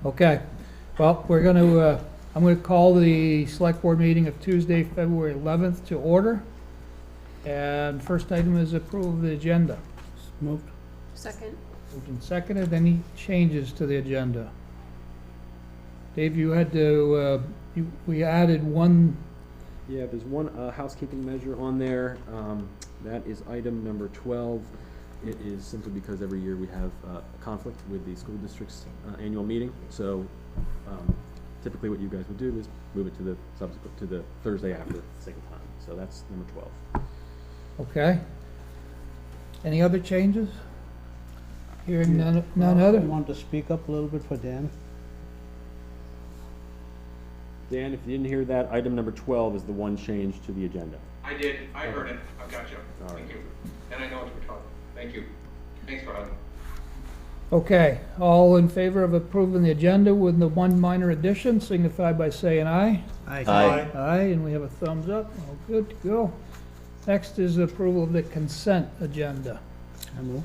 Okay, well, we're going to, I'm going to call the Select Board meeting of Tuesday, February 11th to order. And first item is approval of the agenda. Moved. Second. Moved and seconded. Any changes to the agenda? Dave, you had to, we added one. Yeah, there's one housekeeping measure on there. That is item number 12. It is simply because every year we have a conflict with the school district's annual meeting. So typically what you guys would do is move it to the subsequent, to the Thursday after the second time. So that's number 12. Okay. Any other changes? Hearing none I other? want to speak up a little bit for Dan. Dan, if you didn't hear that, item number 12 is the one change to the agenda. I did, I heard it, I've got you, All thank right. you. And I know what we're talking, thank you. Thanks for having me. Okay, all in favor of approving the agenda with the one minor addition, signify by saying aye. Aye. Aye, and we have a thumbs up. All good to go. Next is approval of the consent agenda. I move.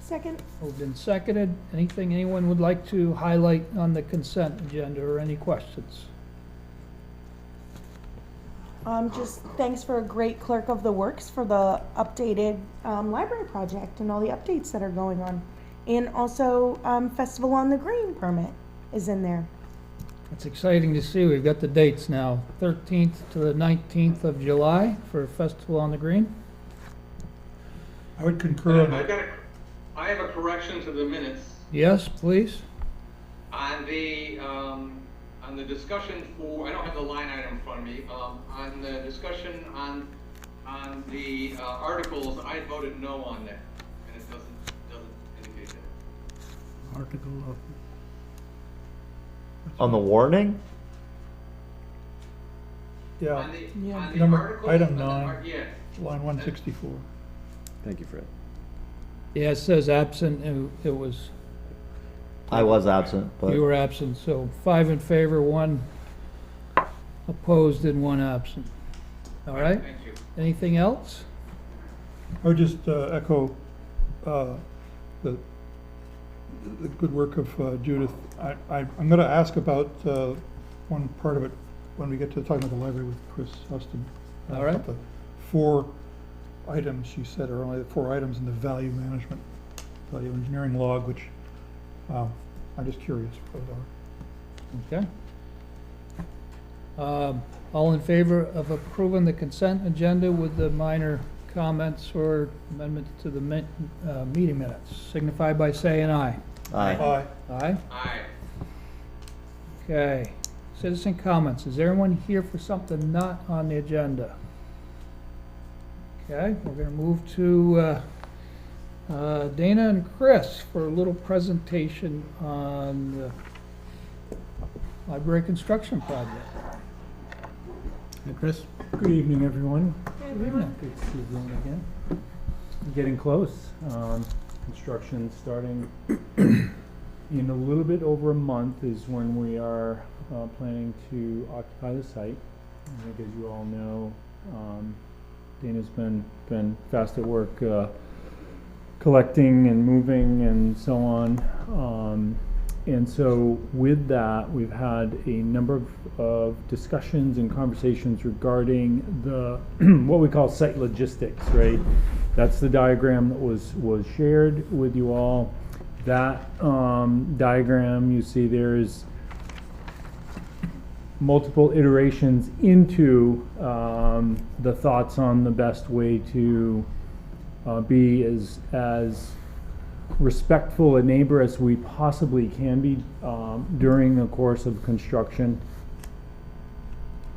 Second. Moved and seconded. Anything anyone would like to highlight on the consent agenda or any questions? Just thanks for a great clerk of the works for the updated library project and all the updates that are going on. And also Festival on the Green permit is in there. It's exciting to see. We've got the dates now, 13th to the 19th of July for Festival on the Green. I would concur on I've that. got I have a correction to the minutes Yes, please. on the discussion for, I don't have the line item in front of me, on the discussion on the articles, I voted no on that, and it doesn't indicate that. Article of, On the warning? Yeah, On the, Yeah. on the Number- articles, item on the 9. yeah, line 164. Thank you, Fred. Yeah, it says absent. It was, I was absent, but you were absent, so 5 in favor, 1 opposed, and 1 absent. All right? thank you. Anything else? I would just echo the good work of Judith. I'm going to ask about one part of it when we get to talking about the library with Chris Huston. All right. About the 4 items she said are only the 4 items in the value management, value engineering log, which I'm just curious what those are. Okay. All in favor of approving the consent agenda with the minor comments or amendments to the meeting minutes, signify by saying aye. aye. Aye. Aye? Aye. Okay. Citizen comments. Is everyone here for something not on the agenda? Okay, we're gonna move to Dana and Chris for a little presentation on the library construction project. Hey, Chris? Good evening, everyone. Good evening. Good to see everyone again. Getting close. Construction starting in a little bit over a month is when we are planning to occupy the site. I think, as you all know, Dana's been fast at work collecting and moving and so on. And so with that, we've had a number of discussions and conversations regarding the what we call site logistics, right? That's the diagram that was shared with you all. That diagram you see there is multiple iterations into the thoughts on the best way to be as respectful a neighbor as we possibly can be during the course of construction.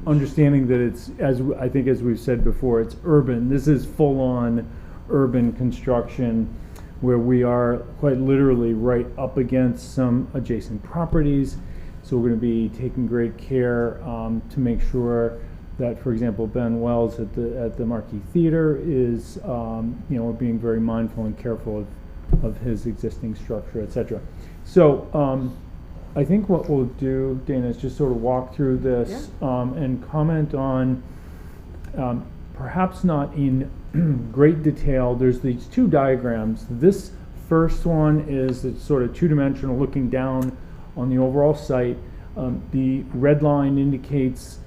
Understanding that it's, as I think as we've said before, it's urban. This is full-on urban construction where we are quite literally right up against some adjacent properties. So we're going to be taking great care to make sure that, for example, Ben Wells at the Marquee Theater is, we're being very mindful and careful of his existing structure, etc. So I think what we'll do, Dana, is just sort of walk through this and comment on, perhaps not in great detail. There's these 2 diagrams. This first one is it's sort of 2-dimensional, looking down on the overall site. The red line indicates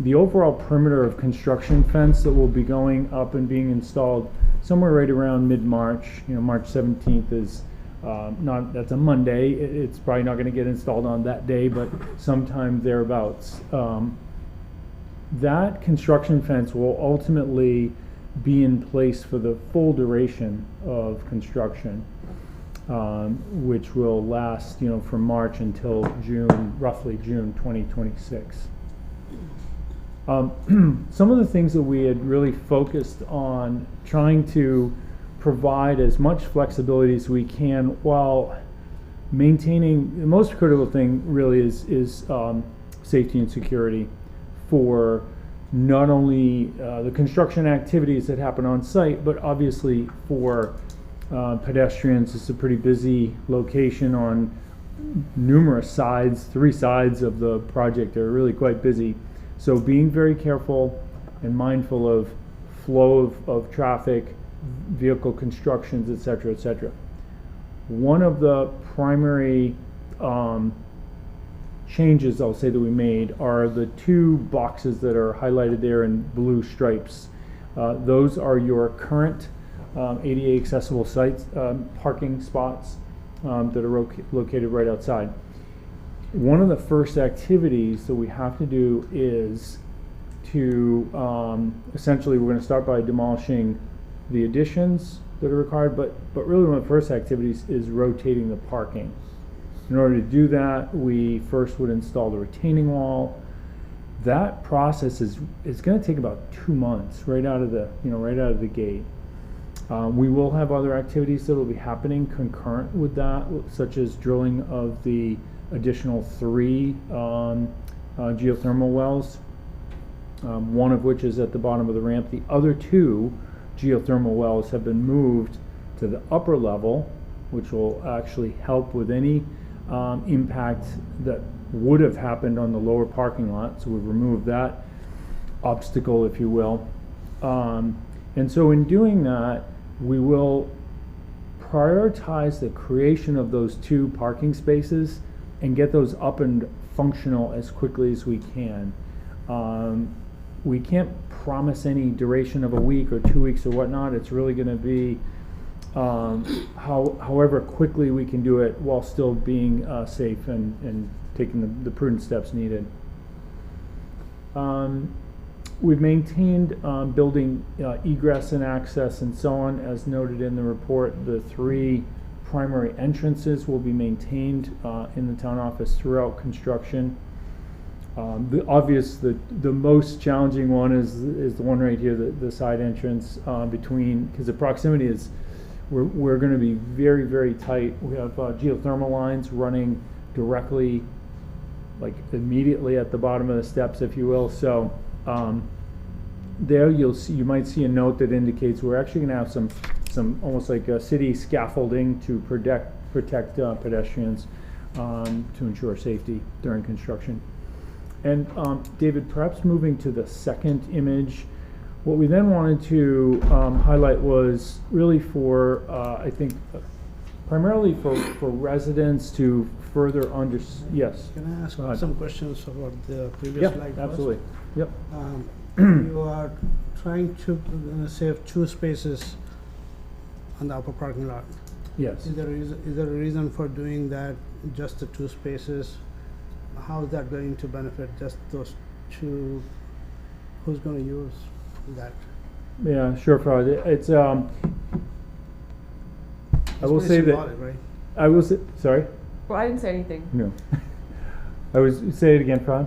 the overall perimeter of construction fence that will be going up and being installed somewhere right around mid-March. March 17th is that's a Monday. It's probably not going to get installed on that day, but sometime thereabouts. That construction fence will ultimately be in place for the full duration of construction, which will last, from March until roughly June 2026. Some of the things that we had really focused on trying to provide as much flexibility as we can while maintaining, the most critical thing really is safety and security for not only the construction activities that happen on site, but obviously for pedestrians. It's a pretty busy location on numerous sides, 3 sides of the project. They're really quite busy. So being very careful and mindful of flow of traffic, vehicle constructions, et cetera, et cetera. One of the primary changes, I'll say, that we made are the 2 boxes that are highlighted there in blue stripes. Those are your current ADA accessible sites, parking spots that are located right outside. One of the first activities that we have to do is to essentially, we're going to start by demolishing the additions that are required, but really one of the first activities is rotating the parking. In order to do that, we first would install the retaining wall. That process is going to take about 2 months right out of the gate. We will have other activities that will be happening concurrent with that, such as drilling of the additional 3 geothermal wells, one of which is at the bottom of the ramp. The other 2 geothermal wells have been moved to the upper level, which will actually help with any impact that would have happened on the lower parking lot. So we've removed that obstacle, if you will. And so in doing that, we will prioritize the creation of those 2 parking spaces and get those up and functional as quickly as we can. We can't promise any duration of a week or 2 weeks or whatnot. It's really going to be however quickly we can do it while still being safe and taking the prudent steps needed. We've maintained building egress and access and so on, as noted in the report. The 3 primary entrances will be maintained in the town office throughout construction. The most challenging one is the one right here, the side entrance because the proximity is, we're going to be very, very tight. We have geothermal lines running directly, like immediately at the bottom of the steps, if you will. So there you might see a note that indicates we're actually going to have some almost like a city scaffolding to protect pedestrians to ensure safety during construction. And David, perhaps moving to the second image, what we then wanted to highlight was really for, I think, primarily for residents to further understand. Yes. Can I ask some questions about the previous Yeah, slide? absolutely. Yep. You are trying to save 2 spaces on the upper parking lot. Yes. Is there a reason for doing that, just the 2 spaces? How is that going to benefit just those 2? Who's going to use that? Yeah, sure, Fred. It's I will say symbolic, that right? I will say, sorry. Well, I didn't say anything. No. I was say it again, Fred.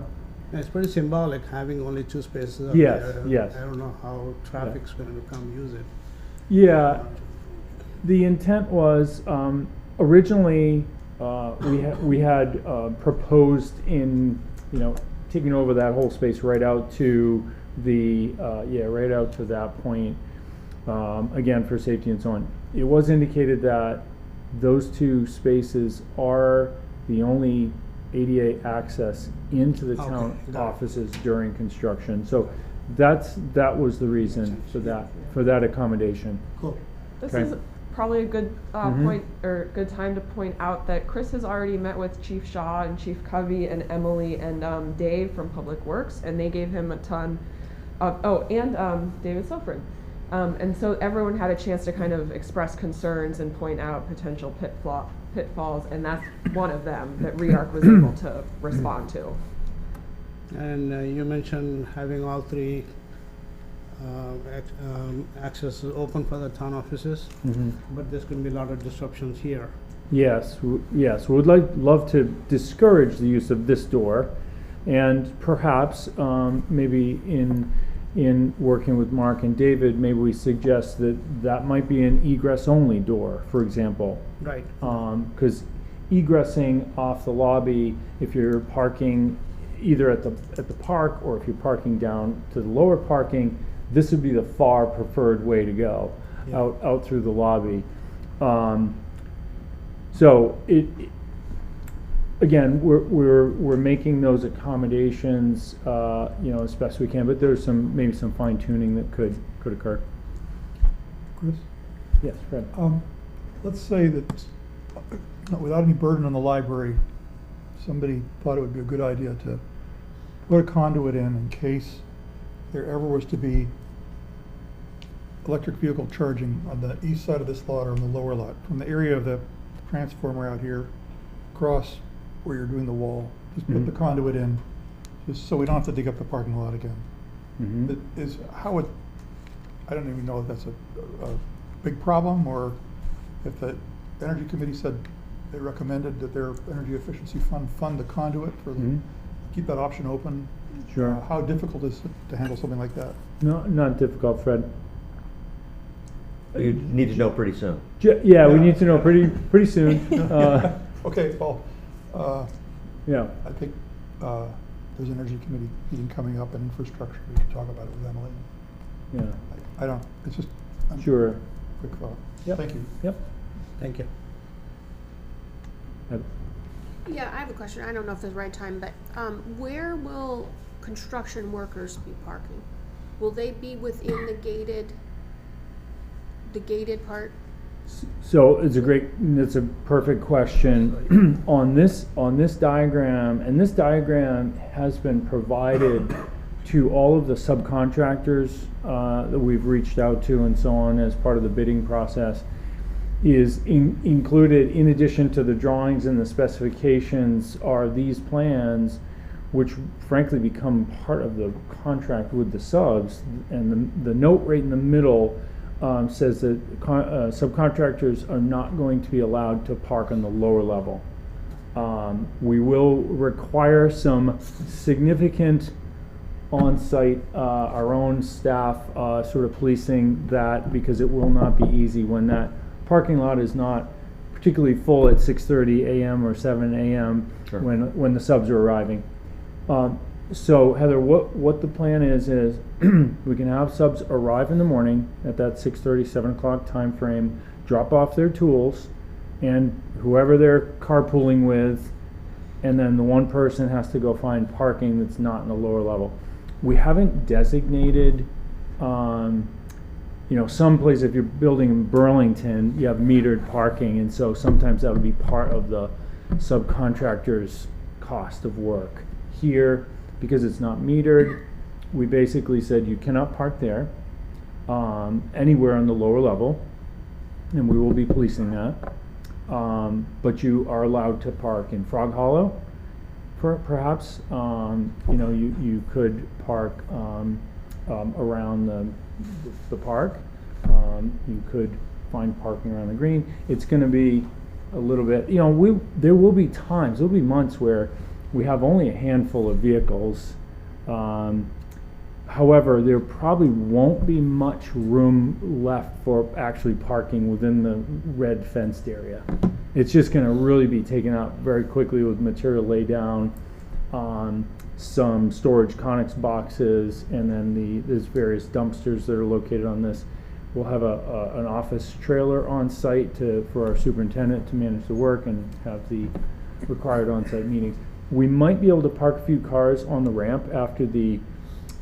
It's pretty symbolic having only 2 spaces up Yes, there. yes. I don't know how traffic's going to come use it. Yeah, the intent was originally we had proposed in taking over that whole space right out to the right out to that point, again for safety and so on. It was indicated that those 2 spaces are the only ADA access into the town offices during construction. So that was the reason for that accommodation. Cool. This Okay. is probably a good point or good time to point out that Chris has already met with Chief Shaw and Chief Covey and Emily and Dave from Public Works, and they gave him a ton of, David Silfrid. And so everyone had a chance to kind of express concerns and point out potential pitfalls, and that's one of them that ReArch was able to respond to. And you mentioned having all three access open for the town offices, but there's going to be a lot of disruptions here. Yes, yes, we would love to discourage the use of this door, and perhaps maybe in working with Mark and David, maybe we suggest that might be an egress-only door, for example. Right. Because egressing off the lobby, if you're parking either at the park or if you're parking down to the lower parking, this would be the far preferred way to go, out through the lobby. So again, we're making those accommodations, as best we can, but there's maybe some fine tuning that could occur. Chris? Yes, Fred. Let's say that, without any burden on the library, somebody thought it would be a good idea to put a conduit in case there ever was to be electric vehicle charging on the east side of this lot or on the lower lot, from the area of the transformer out here across where you're doing the wall. Just put the conduit in, just so we don't have to dig up the parking lot again. I don't even know if that's a big problem, or if the Energy Committee said they recommended that their energy efficiency fund the conduit for keep that option open. Sure. How difficult is it to handle something like that? No, not difficult, Fred. You need to know pretty soon. Yeah, we need to know pretty soon. Okay, well, Yeah. I think there's an Energy Committee meeting coming up in infrastructure. We can talk about it with Emily. Yeah. I don't, it's just Sure. quick thought. Yep. Thank you. Yep. Thank you. Yeah, I have a question. I don't know if it's the right time, but where will construction workers be parking? Will they be within the gated part? So it's a perfect question. on this diagram, and this diagram has been provided to all of the subcontractors that we've reached out to and so on as part of the bidding process, is included in addition to the drawings and the specifications are these plans, which frankly become part of the contract with the subs. And the note right in the middle says that subcontractors are not going to be allowed to park on the lower level. We will require some significant on-site, our own staff sort of policing that, because it will not be easy when that parking lot is not particularly full at 6:30 a.m. or 7 a.m. Sure. when the subs are arriving. So Heather, what the plan is we can have subs arrive in the morning at that 6:30, 7 o'clock time frame, drop off their tools, and whoever they're carpooling with, and then the one person has to go find parking that's not in the lower level. We haven't designated, some place, if you're building in Burlington, you have metered parking, and so sometimes that would be part of the subcontractor's cost of work. Here, because it's not metered, we basically said you cannot park there anywhere on the lower level, and we will be policing that. But you are allowed to park in Frog Hollow, perhaps. You could park around the park. You could find parking around the green. It's going to be a little bit, there will be times, there'll be months where we have only a handful of vehicles. However, there probably won't be much room left for actually parking within the red fenced area. It's just going to really be taken up very quickly with material lay down, some storage Conex boxes, and then there's various dumpsters that are located on this. We'll have an office trailer on site for our superintendent to manage the work and have the required on-site meetings. We might be able to park a few cars on the ramp after the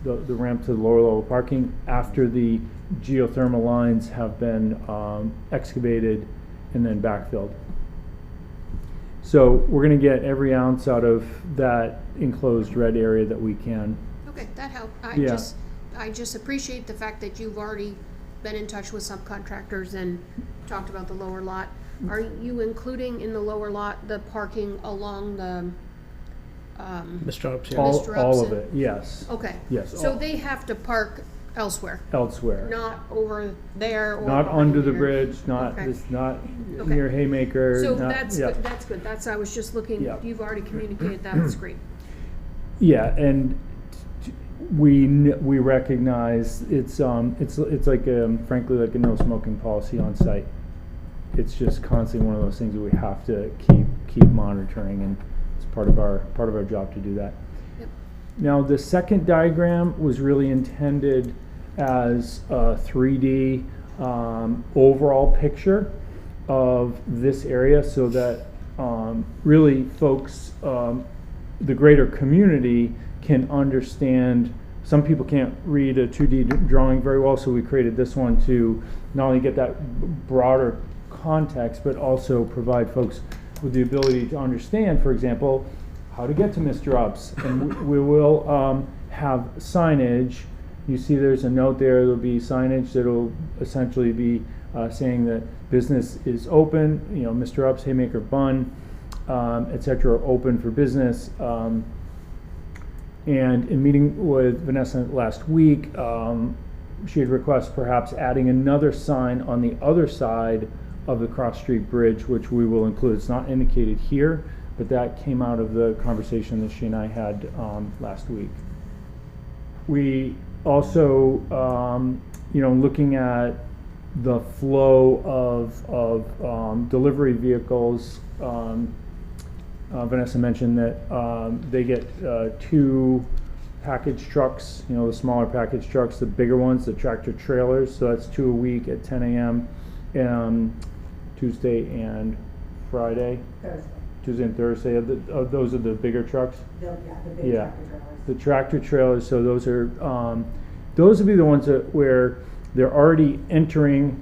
ramp to the lower level parking after the geothermal lines have been excavated and then backfilled. So we're going to get every ounce out of that enclosed red area that we can. Okay, that helped. Yeah. I just appreciate the fact that you've already been in touch with subcontractors and talked about the lower lot. Are you including in the lower lot the parking along the, Mr. Ups, yeah. Mr. All of Upson? it, yes. Okay. Yes. So they have to park elsewhere, Elsewhere. not over there or Not behind under the here? bridge, not, Okay. it's not Okay. near Haymaker. So not- that's yeah. good, that's good. I was just looking, Yeah. you've already communicated that, that's great. Yeah, and we recognize it's like frankly like a no smoking policy on site. It's just constantly one of those things that we have to keep monitoring, and it's part of our job to do that. Yep. Now, the second diagram was really intended as a 3D overall picture of this area, so that really folks, the greater community, can understand. Some people can't read a 2D drawing very well, so we created this one to not only get that broader context, but also provide folks with the ability to understand, for example, how to get to Mr. Ups. And we will have signage. You see there's a note there, there'll be signage that'll essentially be saying that business is open, you know, Mr. Ups, Haymaker Bun, et cetera, are open for business. And in meeting with Vanessa last week, she had requested perhaps adding another sign on the other side of the Cross Street Bridge, which we will include. It's not indicated here, but that came out of the conversation that she and I had last week. We also, looking at the flow of delivery vehicles, Vanessa mentioned that they get 2 package trucks, the smaller package trucks, the bigger ones, the tractor trailers. So that's 2 a week at 10 a.m. Tuesday and Friday. Thursday. Tuesday and Thursday. Those are the bigger trucks. The big Yeah. tractor trailers. The tractor trailers. So those would be the ones where they're already entering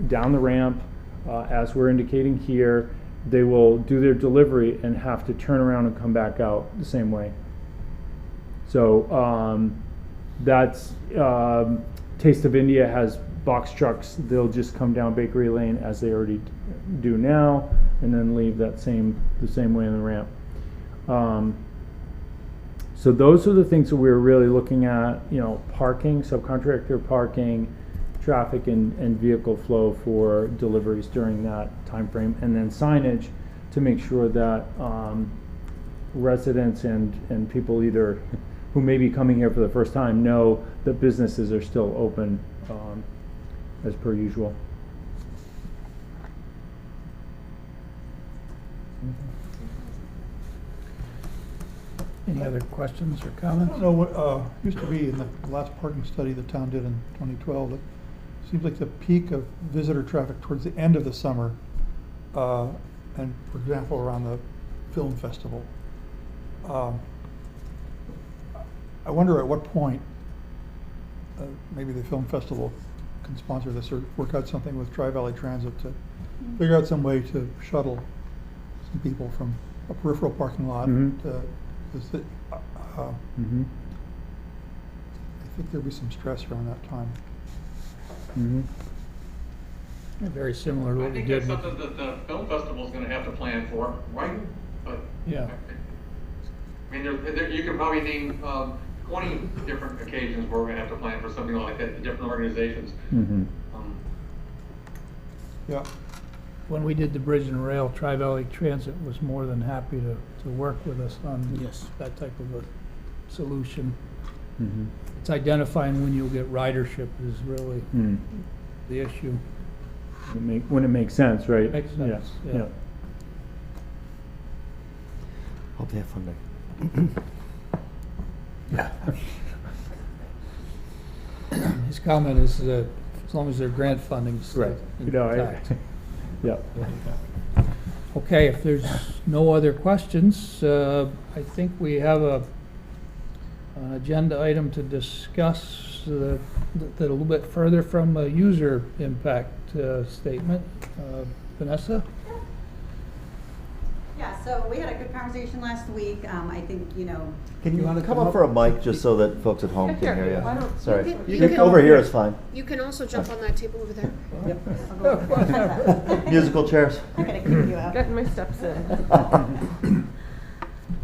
down the ramp, as we're indicating here. They will do their delivery and have to turn around and come back out the same way. So that's Taste of India has box trucks. They'll just come down Bakery Lane as they already do now, and then leave the same way in the ramp. So those are the things that we're really looking at. Parking, subcontractor parking, traffic and vehicle flow for deliveries during that time frame, and then signage to make sure that residents and people either who may be coming here for the first time know that businesses are still open as per usual. Any other questions or I comments? don't know what, used to be in the last parking study the town did in 2012, it seems like the peak of visitor traffic towards the end of the summer, and for example, around the film festival. I wonder at what point, maybe the film festival can sponsor this or work out something with Tri-Valley Transit to figure out some way to shuttle some people from a peripheral parking lot Mhm. to, Mm-hmm. I think there'll be some stress around that time. Mm-hmm. Very similar to I what we think did that's with, something that the film festival's gonna have to plan for, right? But, yeah. I mean, you could probably name, 20 different occasions where we're gonna have to plan for something like that, different organizations. Mm-hmm. Yeah. When we did the bridge and rail, Tri-Valley Transit was more than happy to work with us on Yes. that type of a solution. Mm-hmm. It's identifying when you'll get ridership is really Mm. the issue. When it makes sense, right? Makes sense, yeah. Hope they have funding. His comment is that as long as their grant funding's Right. intact. Yeah. Okay, if there's no other questions, I think we have a an agenda item to discuss that a little bit further from a user impact statement. Vanessa? Yeah, so we had a good conversation last week. I think, Can you wanna come come up for a mic just so that folks at home Yeah, can here, hear why you? don't- Sorry. you can- Over here is fine. You can also jump on that table over there. Musical chairs. I gotta keep you out. Getting my steps in.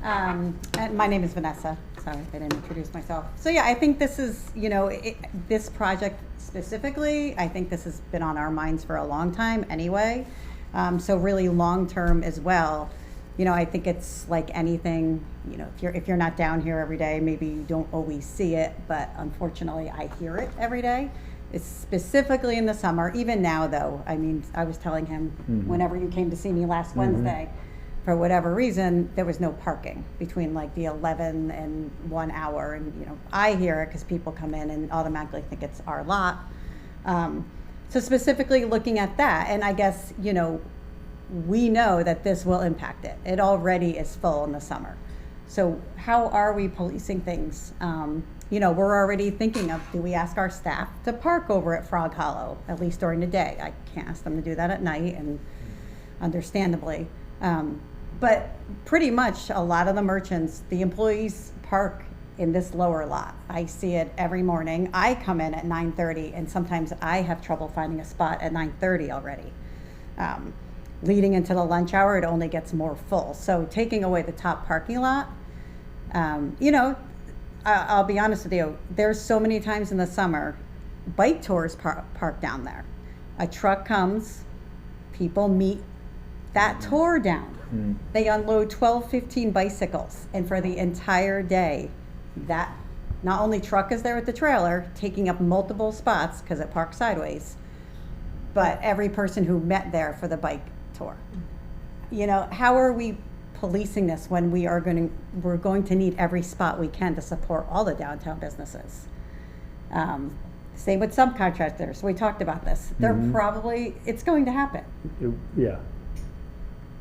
And my name is Vanessa. Sorry, I didn't introduce myself. So yeah, I think this is, this project specifically, I think this has been on our minds for a long time anyway. So really long-term as well. I think it's like anything, if you're not down here every day, maybe you don't always see it, but unfortunately I hear it every day. It's specifically in the summer, even now though. I mean, I was telling him whenever you came to see me last Wednesday, for whatever reason, there was no parking between like the 11 and 1 hour. And, I hear it because people come in and automatically think it's our lot. So specifically looking at that, and I guess, we know that this will impact it. It already is full in the summer. So how are we policing things? We're already thinking of, do we ask our staff to park over at Frog Hollow, at least during the day? I can't ask them to do that at night, and understandably. But pretty much a lot of the merchants, the employees park in this lower lot. I see it every morning. I come in at 9:30, and sometimes I have trouble finding a spot at 9:30 already. Leading into the lunch hour, it only gets more full. So taking away the top parking lot, I'll be honest with you, there's so many times in the summer, bike tours park down there. A truck comes, people meet that tour down. They unload 12, 15 bicycles, and for the entire day, that not only truck is there with the trailer, taking up multiple spots because it parks sideways, but every person who met there for the bike tour. How are we policing this when we're going to need every spot we can to support all the downtown businesses? Same with subcontractors. We talked about this. It's going to happen. Yeah.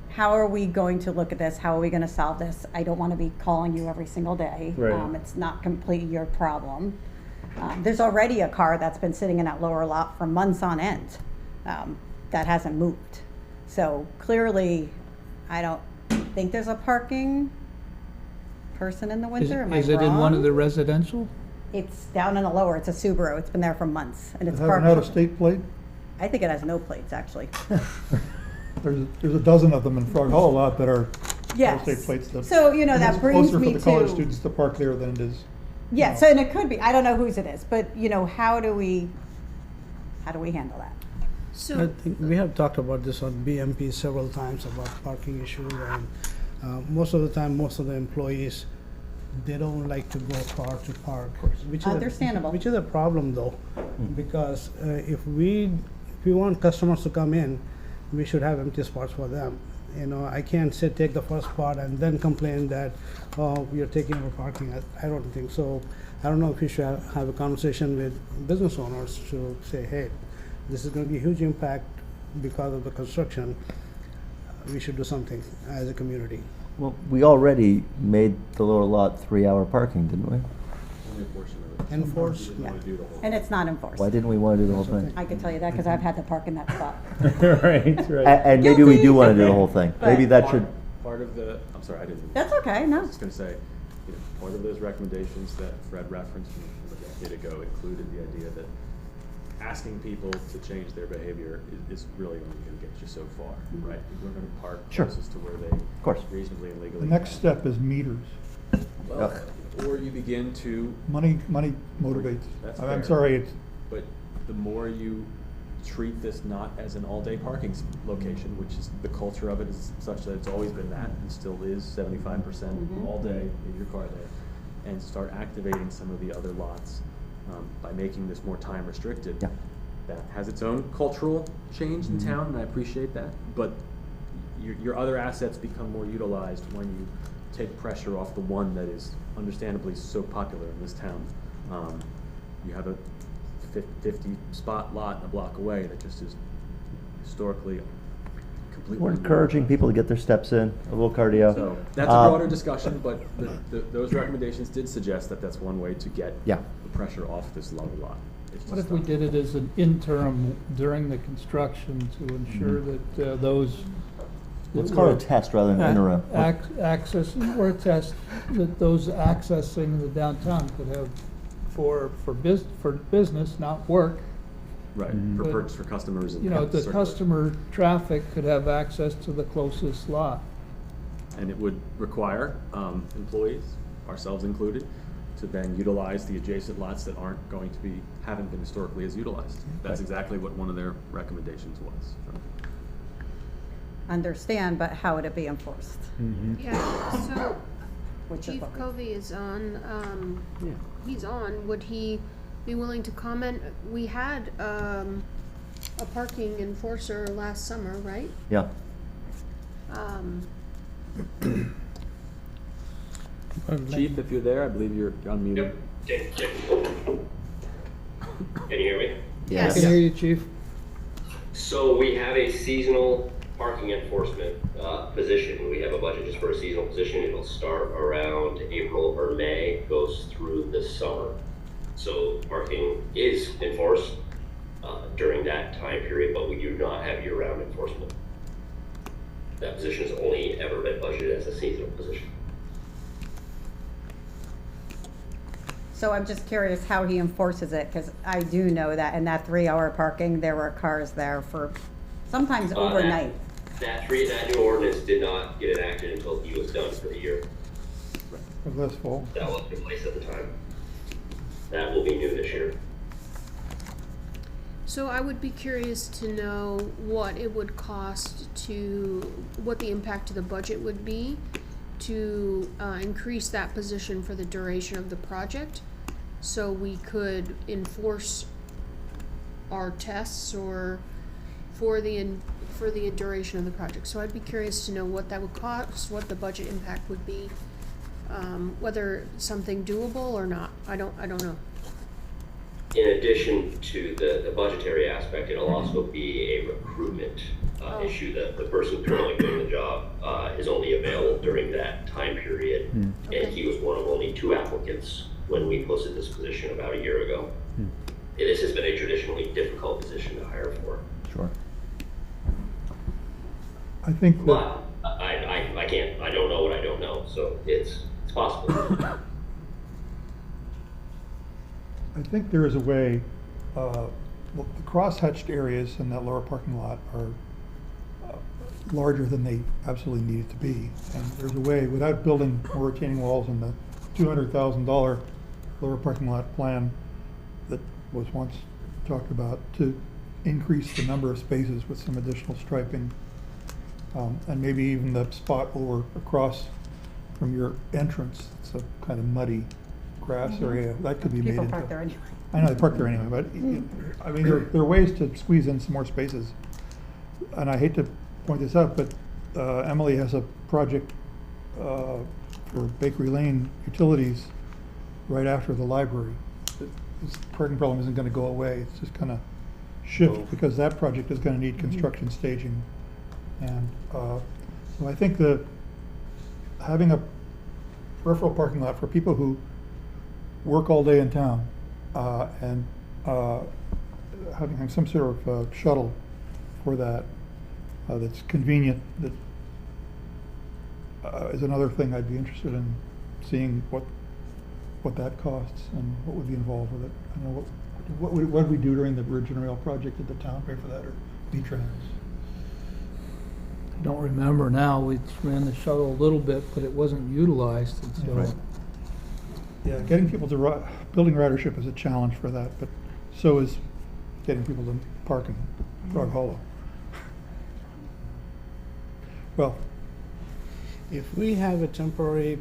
How are we going to look at this? How are we going to solve this? I don't want to be calling you every single day. Right. It's not completely your problem. There's already a car that's been sitting in that lower lot for months on end that hasn't moved. So clearly, I don't think there's a parking person in the winter. Am I Is it in one of wrong? the residential? It's down in the lower. It's a Subaru. It's been there for months, and it's It has an parked. out-of-state plate? I think it has no plates, actually. There's a dozen of them in Frog Hollow lot that are Yes. out-of-state plates. So, and that it's brings closer me for the college to. students to park there than it is. Yeah, so and it could be. I don't know whose it is, but how do we handle that? I So, think we have talked about this on BMP several times about parking issues, and most of the time, most of the employees, they don't like to go far to park. Which is Understandable. Which is a problem though, because if we want customers to come in, we should have empty spots for them. I can't take the first spot and then complain that, oh, you're taking over parking. I don't think so. I don't know if we should have a conversation with business owners to say, hey, this is going to be a huge impact because of the construction. We should do something as a community. Well, we already made the lower lot 3-hour parking, didn't we? Only a portion of it. Enforce. You didn't want to do the whole. And it's not enforced. Why didn't we want to do the whole thing? I can tell you that because I've had to park in that spot. Right. And maybe we do want to do the Guilty. whole thing. But- Maybe that should, Part of the, I'm sorry, I didn't. That's okay, I no. was just gonna say, part of those recommendations that Fred referenced from a decade ago included the idea that asking people to change their behavior is really only gonna get you so far, right? We're gonna park Sure. closest to where they course. reasonably and The legally. next can. step is meters. Well, or you begin to, Money motivates. That's I'm fair. sorry, but the more you treat this not as an all-day parking location, which is the culture of it is such that it's always been that and still is 75% all day in your car there, and start activating some of the other lots by making this more time restricted. Yeah. That has its own cultural change in town, and I appreciate that. But your other assets become more utilized when you take pressure off the one that is understandably so popular in this town. You have a 50 spot lot a block away that just is historically completely. We're encouraging people to get their steps in, a little cardio. So that's a broader discussion, but those recommendations did suggest that that's one way to get Yeah. the pressure off this level lot. is to What if we stop. did it as an interim during the construction to ensure that those. Let's call it a test rather than interim. Access, or a test, that those accessing the downtown could have for business, not work. Right, for But, perks for customers and. You know, the circulate. customer traffic could have access to the closest lot. And it would require employees, ourselves included, to then utilize the adjacent lots that haven't been historically as utilized. That's exactly what one of their recommendations was. Understand, but how would it be enforced? Yeah, so Which is Chief what we- Covey is on, he's on, would he be willing to comment? We had, a parking enforcer last summer, right? Yeah. Chief, if you're there, I believe you're unmuted. Yep. Can you hear me? I can hear you, chief. So we have a seasonal parking enforcement position. We have a budget just for a seasonal position. It'll start around April or May, goes through the summer. So parking is enforced during that time period, but we do not have year-round enforcement. That position has only ever been budgeted as a seasonal position. So I'm just curious how he enforces it, because I do know that in that 3-hour parking, there were cars there for sometimes overnight. That new ordinance did not get enacted until he was done for the year. Of this fall. That wasn't in place at the time. That will be new this year. So I would be curious to know what it would cost what the impact to the budget would be to increase that position for the duration of the project, so we could enforce our tests or for the duration of the project. So I'd be curious to know what that would cost, what the budget impact would be, whether something doable or not. I don't know. In addition to the budgetary aspect, it'll also be a recruitment issue. That the person currently doing the job is only available during that time period. Okay. And he was one of only 2 applicants when we posted this position about a year ago. This has been a traditionally difficult position to hire for. Sure. I think that, But I don't know what I don't know, so it's possible. I think there is a way, the cross-hatched areas in that lower parking lot are larger than they absolutely need it to be. And there's a way, without building more retaining walls in the $200,000 lower parking lot plan that was once talked about, to increase the number of spaces with some additional striping. And maybe even the spot over across from your entrance, it's a kind of muddy grass area, that could be made into. People park there anyway. I know they park there anyway, but, I mean, there are ways to squeeze in some more spaces. And I hate to point this out, but Emily has a project for Bakery Lane utilities right after the library. This parking problem isn't gonna go away, it's just gonna shift, because that project is gonna need construction staging. And so I think having a peripheral parking lot for people who work all day in town, and having some sort of shuttle for that, that's convenient, that is another thing I'd be interested in seeing what that costs and what would be involved with it. I don't know what did we do during the Bridge and Rail project? Did the town pay for that, or V-Trans? I don't remember now, we ran the shuttle a little bit, but it wasn't utilized, and so. Right. Yeah, getting people to building ridership is a challenge for that, but so is getting people to park in Frog Hollow. Well, If we have a temporary,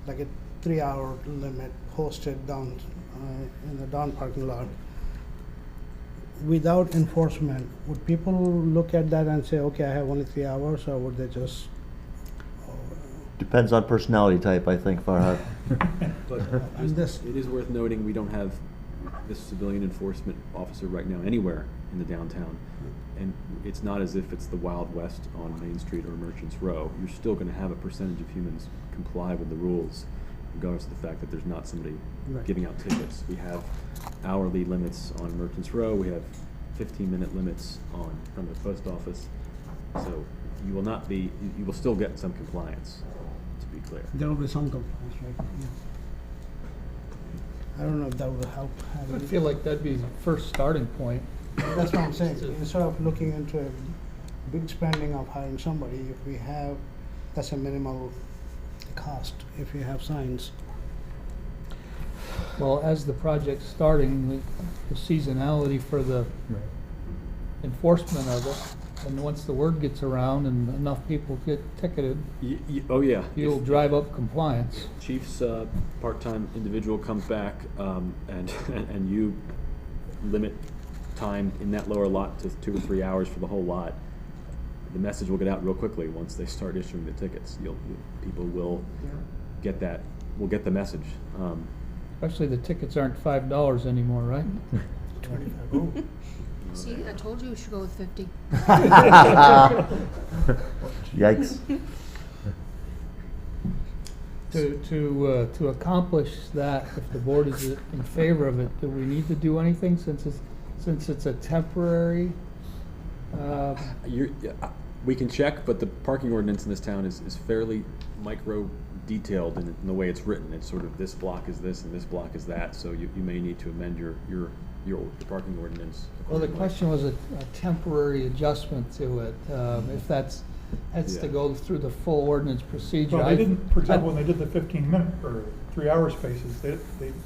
like a 3-hour limit posted down in the down parking lot, without enforcement, would people look at that and say, okay, I have only 3 hours, or would they just? Depends on personality type, I think, Farhad. But And this- it is worth noting, we don't have this civilian enforcement officer right now anywhere in the downtown. And it's not as if it's the Wild West on Main Street or Merchants Row. You're still gonna have a percentage of humans comply with the rules, regardless of the fact that there's not somebody Right. giving out tickets. We have hourly limits on Merchants Row, we have 15-minute limits from the post office. So you will not be, you will still get some compliance, to be clear. There will be some compliance, right? Yeah. I don't know if that will help. I feel like that'd be the first starting point. That's what I'm saying. Instead of looking into a big spending of hiring somebody, if we have, that's a minimal cost if you have signs. Well, as the project's starting, the seasonality for the enforcement of it, and once the word gets around and enough people get ticketed, Oh, yeah. you'll drive up compliance. Chief's part-time individual comes back, and you limit time in that lower lot to 2 or 3 hours for the whole lot, the message will get out real quickly once they start issuing the tickets. People will get that, will get the message. Especially the tickets aren't $5 anymore, right? 25. See, I told you we should go with 50. Yikes. To accomplish that, if the board is in favor of it, do we need to do anything since it's a temporary? We can check, but the parking ordinance in this town is fairly micro detailed in the way it's written. It's sort of this block is this and this block is that, so you may need to amend your parking ordinance. Well, the question was a temporary adjustment to it. If that's to go through the full ordinance procedure. Well, they didn't, for example, when they did the 15-minute or 3-hour spaces, they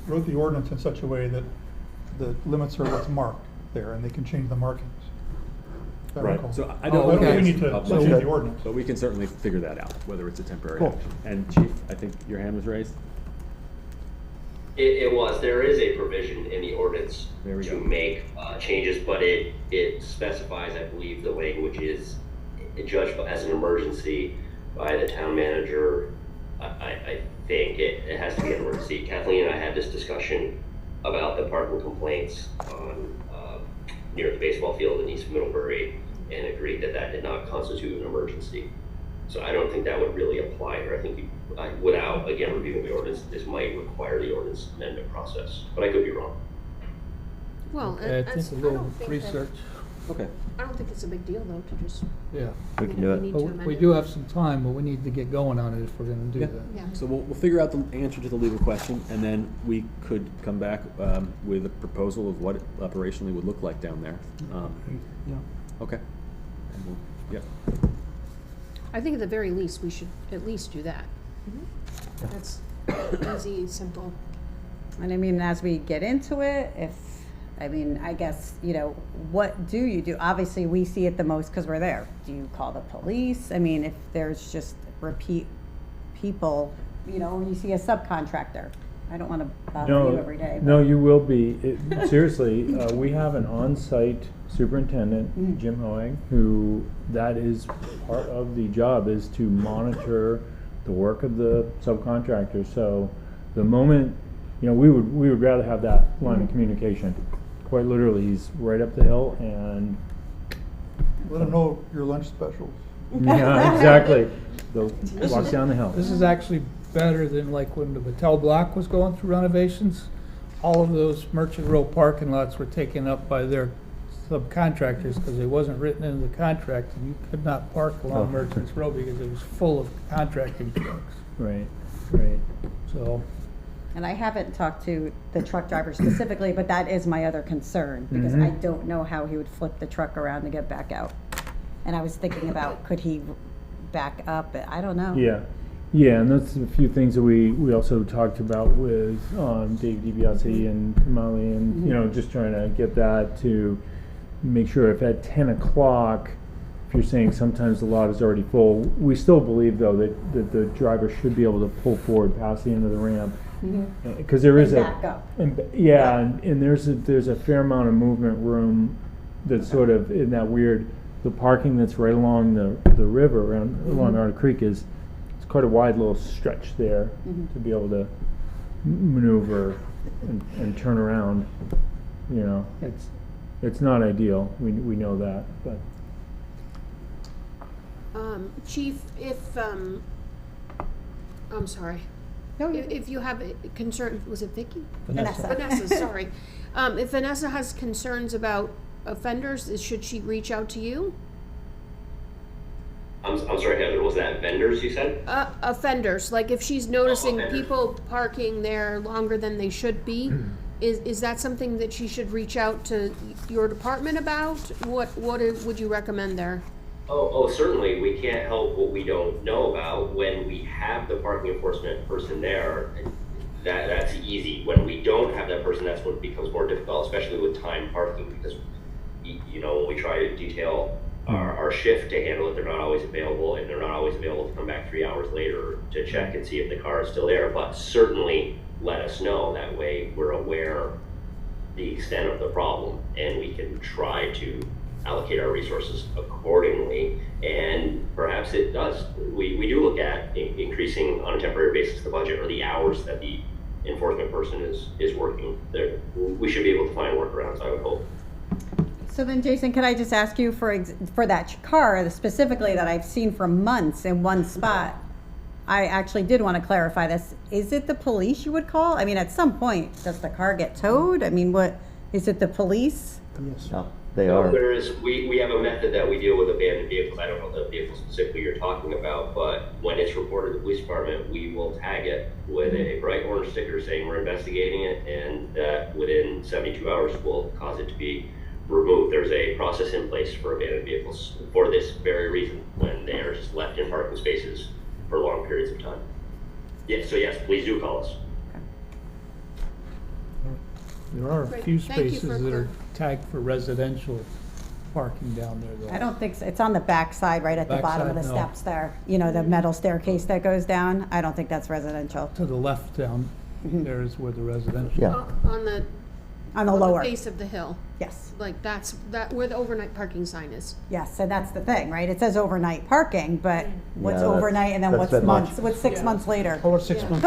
wrote the ordinance in such a way that the limits are what's marked there, and they can change the markings. If I Right. recall. So I I don't don't think okay. we need to So- change the ordinance. But we can certainly figure that out, whether it's a temporary Cool. action. And Chief, I think your hand was raised? It was. There is a provision in the ordinance There we to go. make changes, but it specifies, I believe, the language is judged as an emergency by the town manager. I think it has to be an emergency. Kathleen and I had this discussion about the parking complaints on near the baseball field in East Middlebury, and agreed that that did not constitute an emergency. So I don't think that would really apply here. I think without, again, reviewing the ordinance, this might require the ordinance amendment process, but I could be wrong. Well, I think a little research, Okay. I don't think it's a big deal though to just, yeah. We can do it. need But to amend we it. do have some time, but we need to get going on it if we're gonna do Yeah. that. Yeah. So we'll figure out the answer to the legal question, and then we could come back with a proposal of what it operationally would look like down there. Yeah. Okay. And we'll- Yep. I think at the very least, we should at least do that. That's easy, simple. And I mean, as we get into it, I guess, what do you do? Obviously, we see it the most because we're there. Do you call the police? I mean, if there's just repeat people, when you see a subcontractor, I don't want to bother you every day. No, you will be. Seriously, we have an on-site superintendent, Jim Hoeg, who that is part of the job, is to monitor the work of the subcontractor. So the moment, we would rather have that line of communication. Quite literally, he's right up the hill and Let them know your lunch specials. yeah, exactly. They'll walk down the hill. This is actually better than like when the Battelle Block was going through renovations. All of those Merchant Row parking lots were taken up by their subcontractors because it wasn't written into the contract, and you could not park along Merchants Row because it was full of contracting trucks. Right. So, And I haven't talked to the truck driver specifically, but that is my other concern, because I don't know how he would flip the truck around to get back out. And I was thinking about, could he back up? I don't know. Yeah, and that's a few things that we also talked about with Dave DiBiase and Kamali, and just trying to get that to make sure if at 10 o'clock, if you're saying sometimes the lot is already full, we still believe though that the driver should be able to pull forward past the end of the ramp. Because there is And back up. and there's a fair amount of movement room that's sort of in that weird, the parking that's right along the river along Otter Creek it's quite a wide little stretch there to be able to maneuver and turn around. It's not ideal, we know that, but. Chief, if, I'm sorry. No, If you have a concern, was it Vicky? Vanessa. Vanessa, sorry. If Vanessa has concerns about offenders, should she reach out to you? I'm sorry, Heather, was that vendors you said? Offenders, like if she's noticing offenders. people parking there longer than they should be, is that something that she should reach out to your department about? What would you recommend there? Oh, certainly, we can't help what we don't know about. When we have the parking enforcement person there, that's easy. When we don't have that person, that's when it becomes more difficult, especially with time parking, because, you know, when we try to detail our shift to handle it, they're not always available, and they're not always available to come back 3 hours later to check and see if the car is still there. But certainly let us know. That way we're aware the extent of the problem, and we can try to allocate our resources accordingly. And perhaps it does. We do look at increasing on a temporary basis the budget or the hours that the enforcement person is working there. We should be able to find workarounds, I would hope. So then, Jason, could I just ask you for that car specifically that I've seen for months in one spot? I actually did want to clarify this. Is it the police you would call? I mean, at some point, does the car get towed? I mean, what, is it the police? Yes. No, they are. We have a method that we deal with abandoned vehicles. I don't know the vehicle specifically you're talking about, but when it's reported to the police department, we will tag it with a bright orange sticker saying we're investigating it, and that within 72 hours will cause it to be removed. There's a process in place for abandoned vehicles for this very reason, when they are just left in parking spaces for long periods of time. Yes, so yes, please do call us. There are a Great. few Thank you for spaces that are tagged for residential parking down there, though. I don't think so. It's on the back side, right at the bottom of the Backside, no. steps there. You know, the metal staircase that goes down. I don't think that's residential. To the left down, there is where the residential. Yeah. On the On the lower. base of the hill, Yes. like that where the overnight parking sign is. Yes, and that's the thing, right? It says overnight parking, but what's Yeah, overnight and then that's what's a bit much. months? What's 6 months later? Over 6 Yeah. months.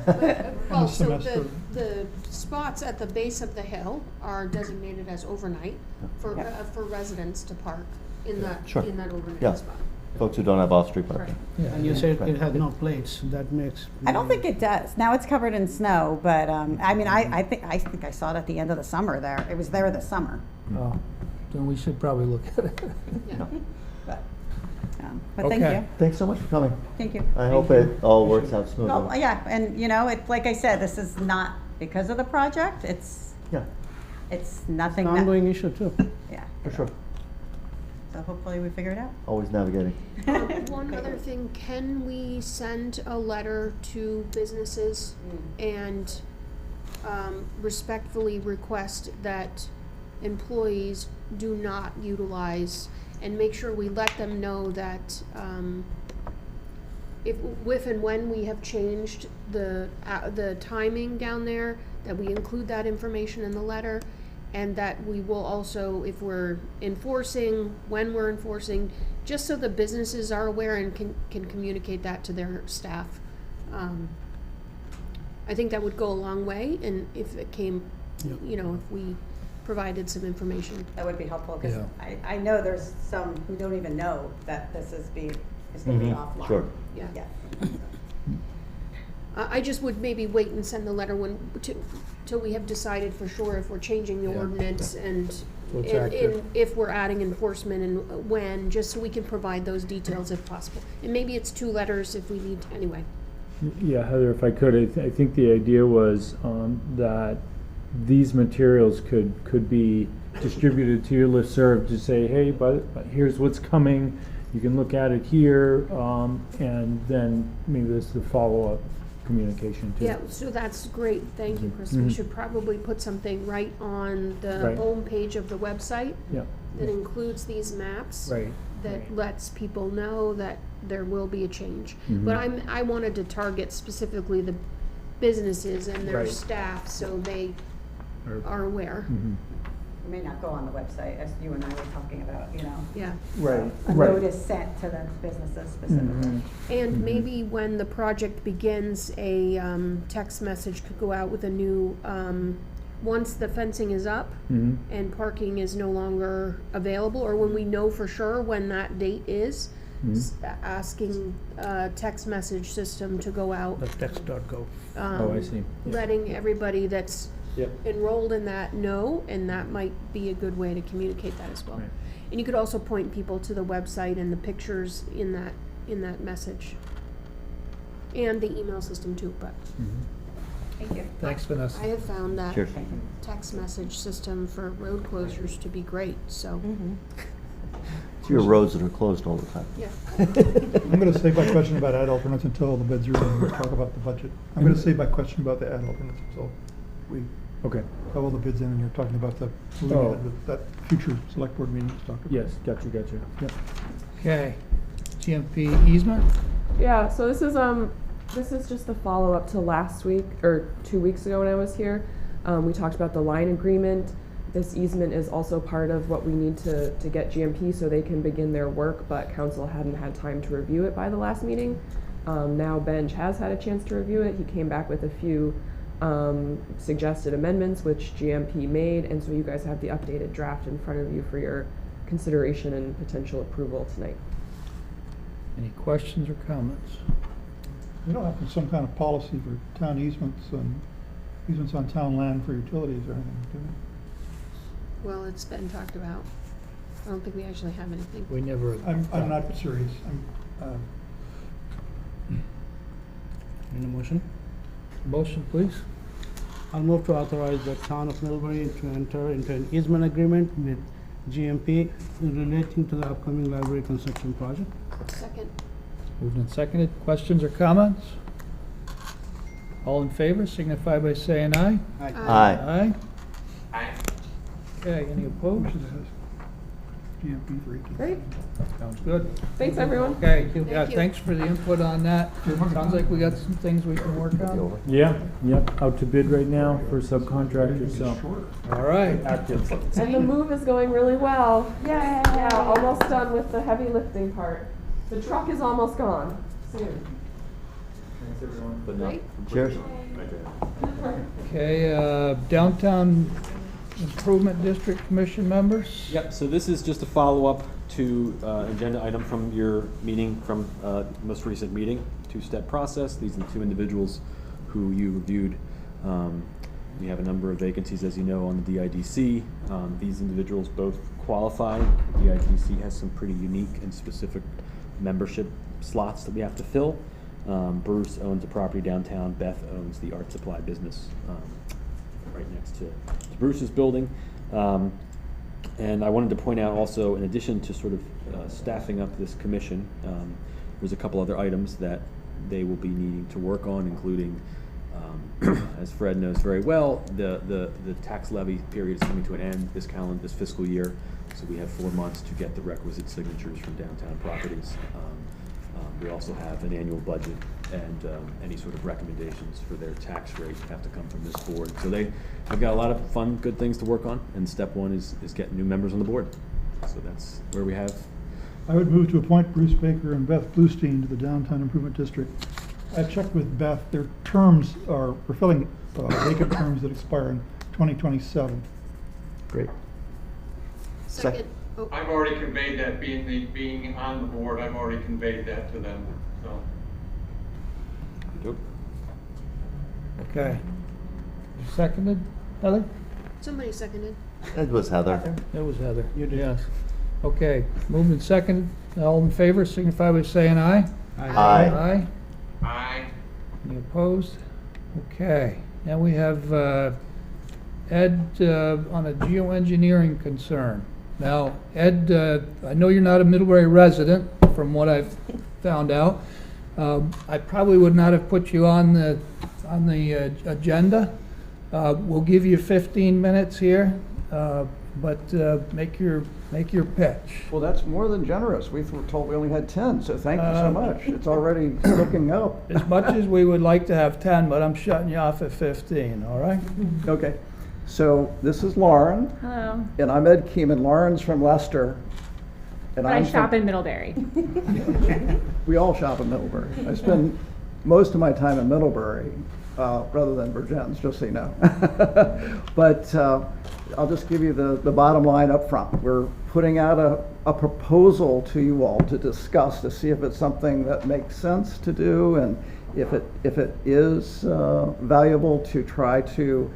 parking. Well, so semester. the spots at the base of the hill are designated as overnight for residents to park in that Sure. overnight Yeah. spot. Folks who don't have off-street parking. Yeah. And you said it has no plates, that makes. I don't think it does. Now it's covered in snow, but I mean, I think I saw it at the end of the summer there. It was there this summer. Oh, then we should probably look at it. Yeah. But thank Okay. you. Thanks so much for coming. Thank you. I hope it all works out smoothly. Oh, yeah, and you know, it's like I said, this is not because of the project. It's Yeah, nothing An that, ongoing issue too. yeah. for sure. So hopefully we figure it out. Always navigating. One other thing, can we send a letter to businesses and respectfully request that employees do not utilize, and make sure we let them know that if and when we have changed the timing down there, that we include that information in the letter, and that we will also, if we're enforcing, when we're enforcing, just so the businesses are aware and can communicate that to their staff. I think that would go a long way, and if it came, you know, if we provided some information. That would be helpful, because Yeah. I know there's some who don't even know that this is going to be offline. Sure. Yeah. Yeah. I just would maybe wait and send the letter till we have decided for sure if we're changing the Yeah. ordinance and So it's active. if we're adding enforcement and when, just so we can provide those details if possible. And maybe it's 2 letters if we need, anyway. Yeah, Heather, if I could, I think the idea was that these materials could be distributed to your listserv to say, hey, but here's what's coming. You can look at it here, and then maybe this is the follow-up communication too. Yeah, so that's great, thank you, Chris. We should probably put something right on the Right. home page of the website Yeah, that includes these maps. right. That lets people know that there will be a change. Mhm. But I wanted to target specifically the businesses and their Right. staff, so they Or- are aware. Mhm. It may not go on the website, as you and I were talking about, you know. Yeah. Right, A right. notice sent to the businesses specifically. Mhm. And maybe when the project begins, a text message could go out with a new once the fencing is up Mhm. and parking is no longer available, or when we know for sure when that date is, asking text message system to go out. The text.gov. Oh, I see. Letting everybody that's Yep. enrolled in that know, and that might be a good way to communicate that as well. Right. And you could also point people to the website and the pictures in that message. And the email system too, but Thank you. Thanks, Vanessa. I have found that Cheers. text message system for road closures to be great, so, It's your roads that are closed all the time. yeah. I'm gonna save my question about ad alternates until the bids are in and we'll talk about the budget. I'm gonna save my question about the ad alternates until we Okay, have all the bids in and you're talking about the, Oh. that future select board meeting to talk about. yes, gotcha. Yep. Okay, GMP easement? Yeah, so this is just a follow-up to last week, or 2 weeks ago when I was here. We talked about the line agreement. This easement is also part of what we need to get GMP so they can begin their work, but council hadn't had time to review it by the last meeting. Now Benj has had a chance to review it. He came back with a few suggested amendments, which GMP made, and so you guys have the updated draft in front of you for your consideration and potential approval tonight. Any questions or comments? We don't have some kind of policy for town easements and easements on town land for utilities or anything, do we? Well, it's been talked about. I don't think we actually have anything. We never. I'm not serious. Need a motion? Motion, please. I'll move to authorize the town of Middlebury to enter into an easement agreement with GMP relating to the upcoming library construction project. Second. Moved and seconded. Questions or comments? All in favor signify by saying aye. Aye. Aye. Aye. Okay, any opposed? Should have GMP for 18. Great. Sounds good. Thanks, everyone. Okay, yeah, Thank you. thanks for the input on that. Sounds like we got some things we can work on. Yeah, yep, out to bid right now for subcontractors, so. All right. Active. And the move is going really well. Yay! Yeah, almost done with the heavy lifting part. The truck is almost gone. Soon. But not Right. Cheers. Okay, downtown improvement district commission members? Yep, so this is just a follow-up to agenda item from your meeting, from most recent meeting, two-step process. These are the two individuals who you reviewed. We have a number of vacancies, as you know, on the DIDC. These individuals both qualify. The DIDC has some pretty unique and specific membership slots that we have to fill. Bruce owns a property downtown. Beth owns the art supply business right next to Bruce's building. And I wanted to point out also, in addition to sort of staffing up this commission, there's a couple other items that they will be needing to work on, including, as Fred knows very well, the tax levy period is coming to an end this fiscal year, so we have 4 months to get the requisite signatures from downtown properties. We also have an annual budget, and any sort of recommendations for their tax rate have to come from this board. So they've got a lot of fun, good things to work on, and step one is getting new members on the board. So that's where we have. I would move to appoint Bruce Baker and Beth Bluestein to the Downtown Improvement District. I checked with Beth, their terms are, we're filling vacant terms that expire in 2027. Great. Second. Oh, I've already conveyed that, being on the board, I've already conveyed that to them, so. Okay. Seconded, Heather? somebody seconded. That was Heather. That was Heather. You did. Yes. Okay, moved and seconded. All in favor signify by saying aye. Aye. Aye. Aye. Any opposed? Okay, now we have Ed on a geoengineering concern. Now, Ed, I know you're not a Middlebury resident, from what I've found out. I probably would not have put you on the agenda. We'll give you 15 minutes here, but make your pitch. Well, that's more than generous. We were told we only had 10, so thank you so much. It's already looking up. As much as we would like to have 10, but I'm shutting you off at 15, all right? Okay. So this is Lauren. Hello. And I'm Ed Keeman. Lauren's from Leicester. And But I shop in Middlebury. We all shop in Middlebury. I spend most of my time in Middlebury. rather than Virgins, just so you know. But I'll just give you the bottom line up front. We're putting out a proposal to you all to discuss, to see if it's something that makes sense to do, and if it is valuable to try to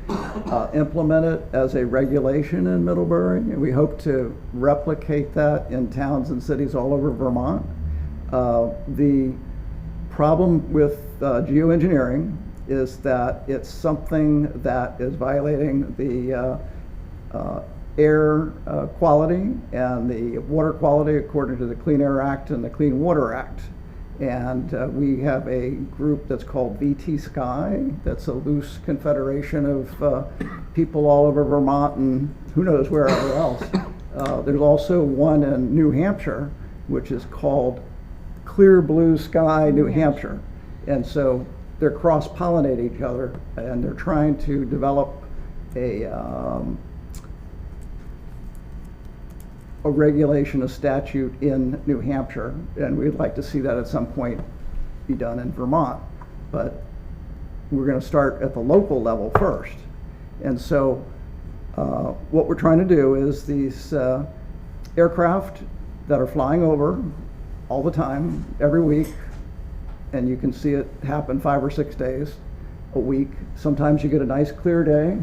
implement it as a regulation in Middlebury. And we hope to replicate that in towns and cities all over Vermont. The problem with geoengineering is that it's something that is violating the air quality and the water quality according to the Clean Air Act and the Clean Water Act. And we have a group that's called VT Sky, that's a loose confederation of people all over Vermont and who knows where else. There's also one in New Hampshire, which is called Clear Blue Sky New Hampshire. And so they're cross-pollinate each other, and they're trying to develop a regulation, a statute in New Hampshire, and we'd like to see that at some point be done in Vermont. But we're going to start at the local level first. And so what we're trying to do is these aircraft that are flying over all the time, every week, and you can see it happen 5 or 6 days a week. Sometimes you get a nice clear day,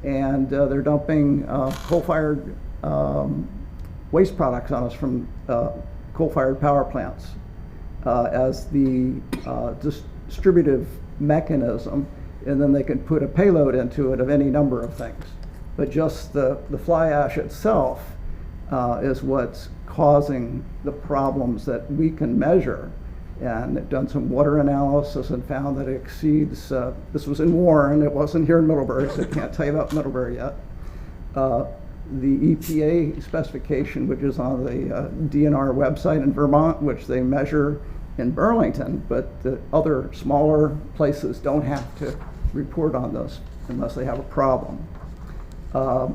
and they're dumping coal-fired waste products on us from coal-fired power plants as the distributive mechanism, and then they can put a payload into it of any number of things. But just the fly ash itself is what's causing the problems that we can measure. And they've done some water analysis and found that it exceeds, this was in Warren, it wasn't here in Middlebury, so I can't tell you about Middlebury yet. The EPA specification, which is on the DNR website in Vermont, which they measure in Burlington, but the other smaller places don't have to report on this unless they have a problem. The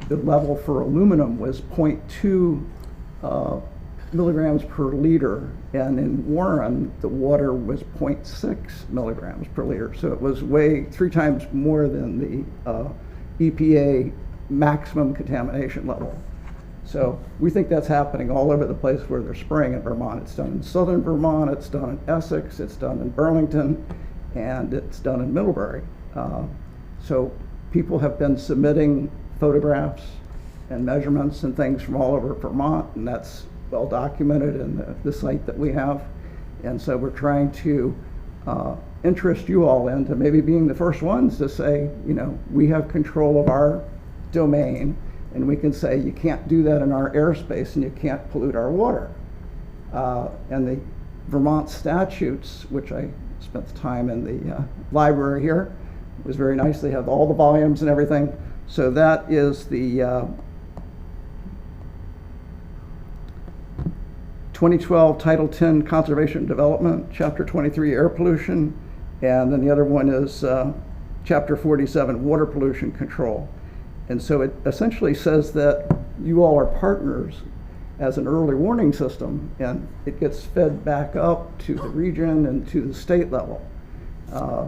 level for aluminum was 0.2 milligrams per liter, and in Warren, the water was 0.6 milligrams per liter. So it was 3 times more than the EPA maximum contamination level. So we think that's happening all over the place where they're spraying in Vermont. It's done in southern Vermont, it's done in Essex, it's done in Burlington, and it's done in Middlebury. So people have been submitting photographs and measurements and things from all over Vermont, and that's well documented in the site that we have. And so we're trying to interest you all into maybe being the first ones to say, you know, we have control of our domain, and we can say you can't do that in our airspace and you can't pollute our water. And the Vermont statutes, which I spent the time in the library here, it was very nice. They have all the volumes and everything. So that is the 2012 Title 10 Conservation and Development, Chapter 23 Air Pollution, and then the other one is Chapter 47 Water Pollution Control. And so it essentially says that you all are partners as an early warning system, and it gets fed back up to the region and to the state level.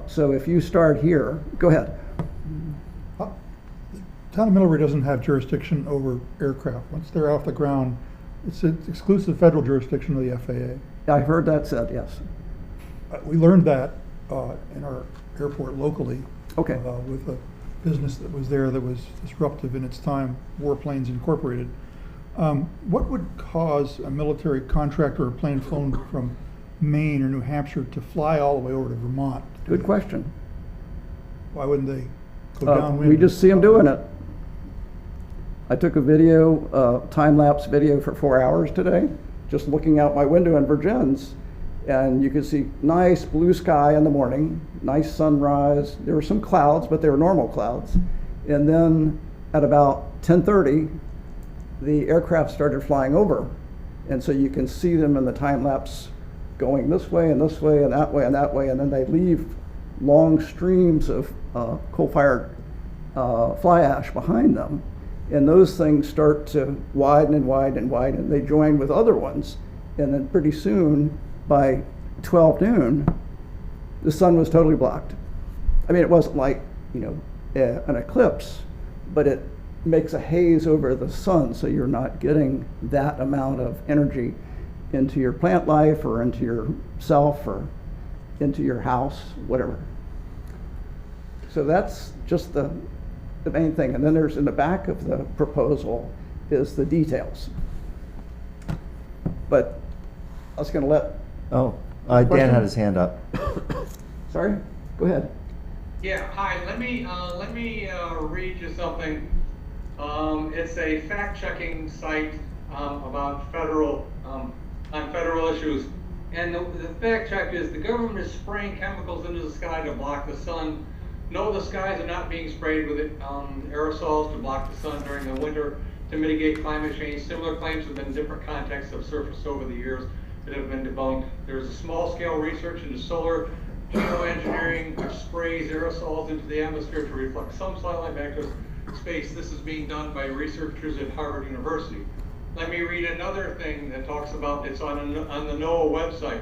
So if you start here, go ahead. The town of Middlebury doesn't have jurisdiction over aircraft. Once they're off the ground, it's an exclusive federal jurisdiction of the FAA. I've heard that said, yes. We learned that in our airport locally. Okay. With a business that was there that was disruptive in its time, Warplanes Incorporated. What would cause a military contractor or plane flown from Maine or New Hampshire to fly all the way over to Vermont? Good question. Why wouldn't they go downwind? We just see them doing it. I took a video, time-lapse video for 4 hours today, just looking out my window in Virgins, and you could see nice blue sky in the morning, nice sunrise. There were some clouds, but they were normal clouds. And then at about 10:30, the aircraft started flying over. And so you can see them in the time-lapse going this way and this way and that way and that way, and then they leave long streams of coal-fired fly ash behind them. And those things start to widen and widen and widen. They join with other ones. And then pretty soon, by 12 noon, the sun was totally blocked. I mean, it wasn't like, an eclipse, but it makes a haze over the sun, so you're not getting that amount of energy into your plant life or into yourself or into your house, whatever. So that's just the main thing. And then there's, in the back of the proposal, is the details. But I was going to let... Oh, Dan had his hand up. Sorry? Go ahead. Yeah, hi, let me read you something. It's a fact-checking site about on federal issues. And the fact check is the government is spraying chemicals into the sky to block the sun. No, the skies are not being sprayed with aerosols to block the sun during the winter to mitigate climate change. Similar claims have been in different contexts have surfaced over the years that have been debunked. There's a small-scale research into solar geoengineering, which sprays aerosols into the atmosphere to reflect some sunlight back to space. This is being done by researchers at Harvard University. Let me read another thing that talks about, it's on the NOAA website.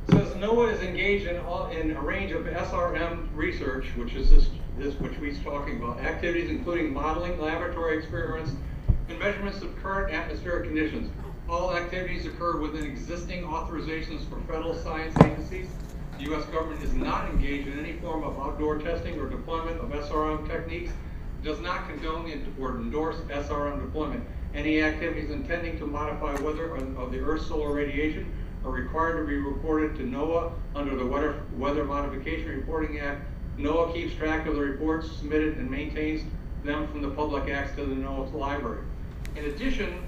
It says NOAA is engaged in a range of SRM research, which is this which we're talking about, activities including modeling, laboratory experiments, and measurements of current atmospheric conditions. All activities occur within existing authorizations for federal science agencies. The U.S. government is not engaged in any form of outdoor testing or deployment of SRM techniques. It does not condone or endorse SRM deployment. Any activities intending to modify weather of the Earth's solar radiation are required to be reported to NOAA under the Weather Modification Reporting Act. NOAA keeps track of the reports submitted and maintains them from the public access to the NOAA library. In addition,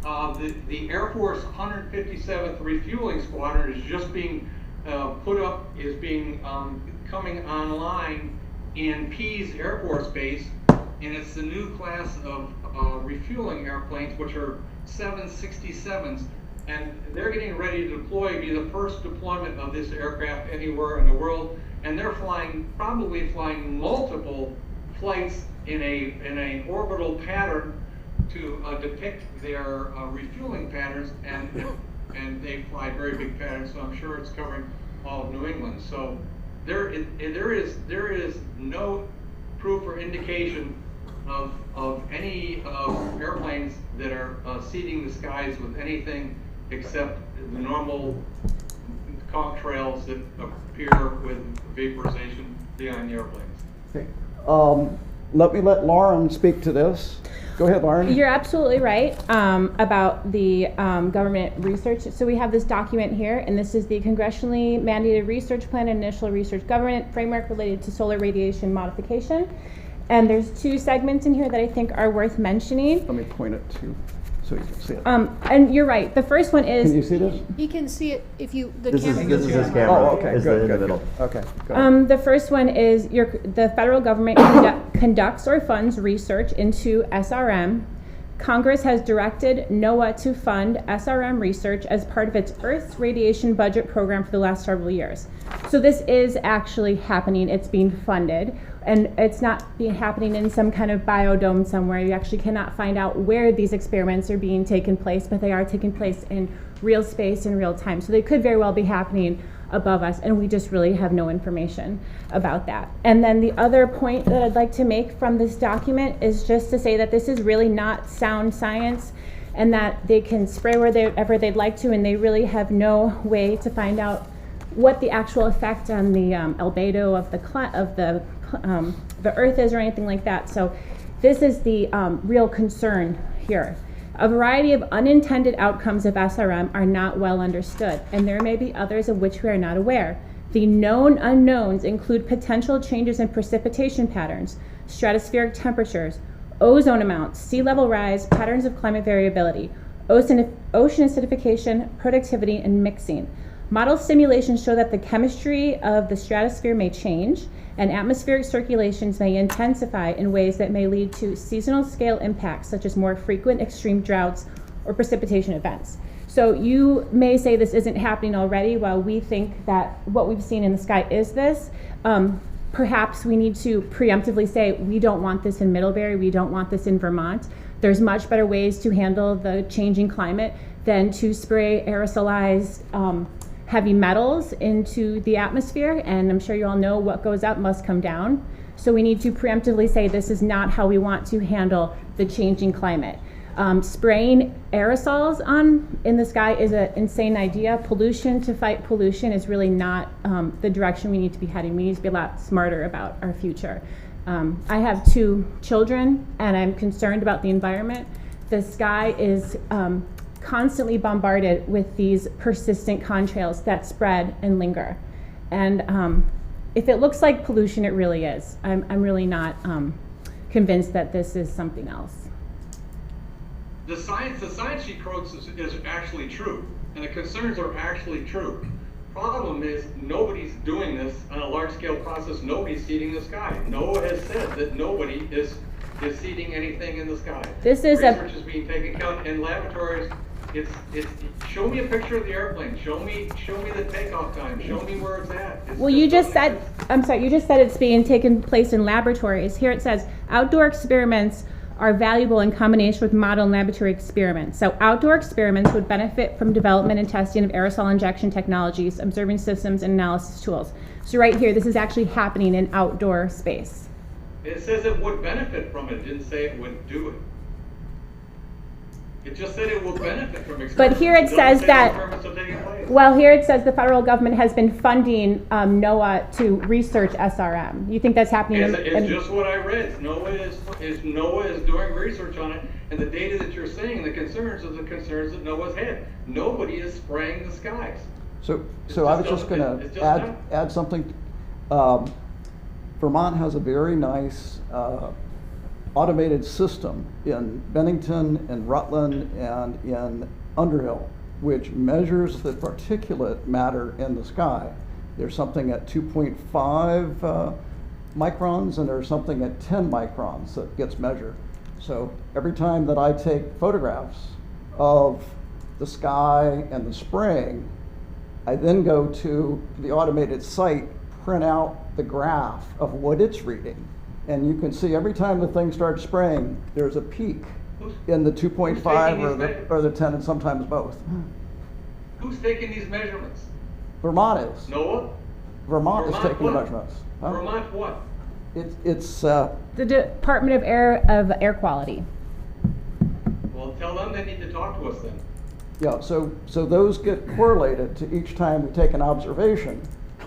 the Air Force 157th Refueling Squadron is just being coming online in Pease Air Force Base, and it's the new class of refueling airplanes, which are 767s, and they're getting ready to deploy, be the first deployment of this aircraft anywhere in the world, and they're probably flying multiple flights in an orbital pattern to depict their refueling patterns, and they fly very big patterns, so I'm sure it's covering all of New England. So there is no proof or indication of any airplanes that are seeding the skies with anything except the normal contrails that appear with vaporization behind the airplanes. Okay. Let Lauren speak to this. Go ahead, Lauren. You're absolutely right about the government research. So we have this document here, and this is the congressionally mandated research plan and initial research government framework related to solar radiation modification. And there's two segments in here that I think are worth mentioning. Let me point it to so you can see it. And you're right. The first one is. Can you see this? You can see it if you, the This camera. is his camera. Oh, okay, Is good, in the good, middle. good. Okay, go ahead. The first one is the federal government conducts or funds research into SRM. Congress has directed NOAA to fund SRM research as part of its Earth's radiation budget program for the last several years. So this is actually happening. It's being funded, and it's not happening in some kind of biodome somewhere. You actually cannot find out where these experiments are being taken place, but they are taking place in real space in real time. So they could very well be happening above us, and we just really have no information about that. And then the other point that I'd like to make from this document is just to say that this is really not sound science, and that they can spray wherever they'd like to, and they really have no way to find out what the actual effect on the albedo of the Earth is or anything like that. So this is the real concern here. A variety of unintended outcomes of SRM are not well understood, and there may be others of which we are not aware. The known unknowns include potential changes in precipitation patterns, stratospheric temperatures, ozone amounts, sea level rise, patterns of climate variability, ocean acidification, productivity, and mixing. Model simulations show that the chemistry of the stratosphere may change, and atmospheric circulations may intensify in ways that may lead to seasonal scale impacts, such as more frequent extreme droughts or precipitation events. So you may say this isn't happening already, while we think that what we've seen in the sky is this. Perhaps we need to preemptively say, we don't want this in Middlebury, we don't want this in Vermont. There's much better ways to handle the changing climate than to spray aerosolized heavy metals into the atmosphere, and I'm sure you all know what goes up must come down. So we need to preemptively say this is not how we want to handle the changing climate. Spraying aerosols in the sky is an insane idea. Pollution to fight pollution is really not the direction we need to be heading. We need to be a lot smarter about our future. I have 2 children, and I'm concerned about the environment. The sky is constantly bombarded with these persistent contrails that spread and linger. And if it looks like pollution, it really is. I'm really not convinced that this is something else. The science she quotes is actually true, and the concerns are actually true. Problem is, nobody's doing this on a large-scale process. Nobody's seeding the sky. NOAA has said that nobody is seeding anything in the sky. This is research is being taken account in laboratories. It's show me a picture of the airplane. Show me the takeoff time. Show me where it's at. Well, you just said, I'm sorry, you just said it's being taken place in laboratories. Here it says, outdoor experiments are valuable in combination with model and laboratory experiments. So outdoor experiments would benefit from development and testing of aerosol injection technologies, observing systems, and analysis tools. So right here, this is actually happening in outdoor space. It says it would benefit from it. It didn't say it would do it. It just said it will benefit from experiments. But here it says that, experiments are taking place. well, here it says the federal government has been funding NOAA to research SRM. You think that's happening? It's just what I read. NOAA is doing research on it, and the data that you're saying, the concerns are the concerns that NOAA's had. Nobody is spraying the skies. So I was just going to add something. Vermont has a very nice automated system in Bennington and Rutland and in Underhill, which measures the particulate matter in the sky. There's something at 2.5 microns, and there's something at 10 microns that gets measured. So every time that I take photographs of the sky and the spraying, I then go to the automated site, print out the graph of what it's reading. And you can see every time the thing starts spraying, there's a peak in the 2.5 or the 10, and sometimes both. Who's taking these measurements? Vermont is. NOAA? Vermont is taking the measurements. Huh? Vermont what? It's the Department of Air Quality. Well, tell them they need to talk to us then. Yeah, so those get correlated to each time we take an observation.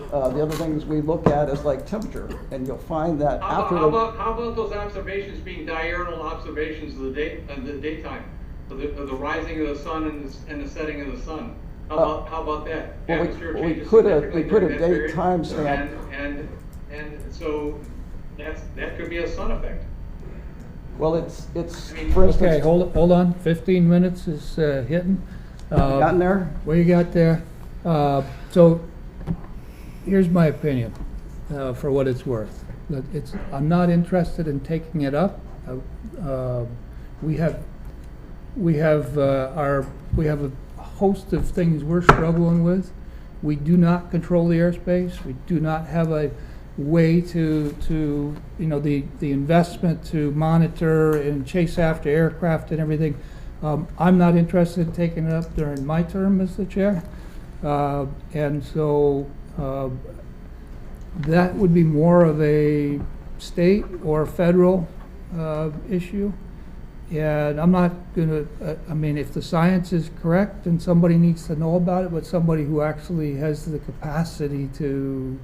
The other things we look at is like temperature, and you'll find that how about those observations being diurnal observations of the daytime, of the rising of the sun and the setting of the sun? How about that? Well, we put a date time stamp, and so that could be a sun effect. Well, it's for instance. Okay, hold on. 15 minutes is hitting. Gotten there? What you got there? So here's my opinion, for what it's worth. I'm not interested in taking it up. We have a host of things we're struggling with. We do not control the airspace. We do not have a way to the investment to monitor and chase after aircraft and everything. I'm not interested in taking it up during my term as the chair, and so that would be more of a state or federal issue. And I'm not gonna, I mean, if the science is correct, then somebody needs to know about it, but somebody who actually has the capacity to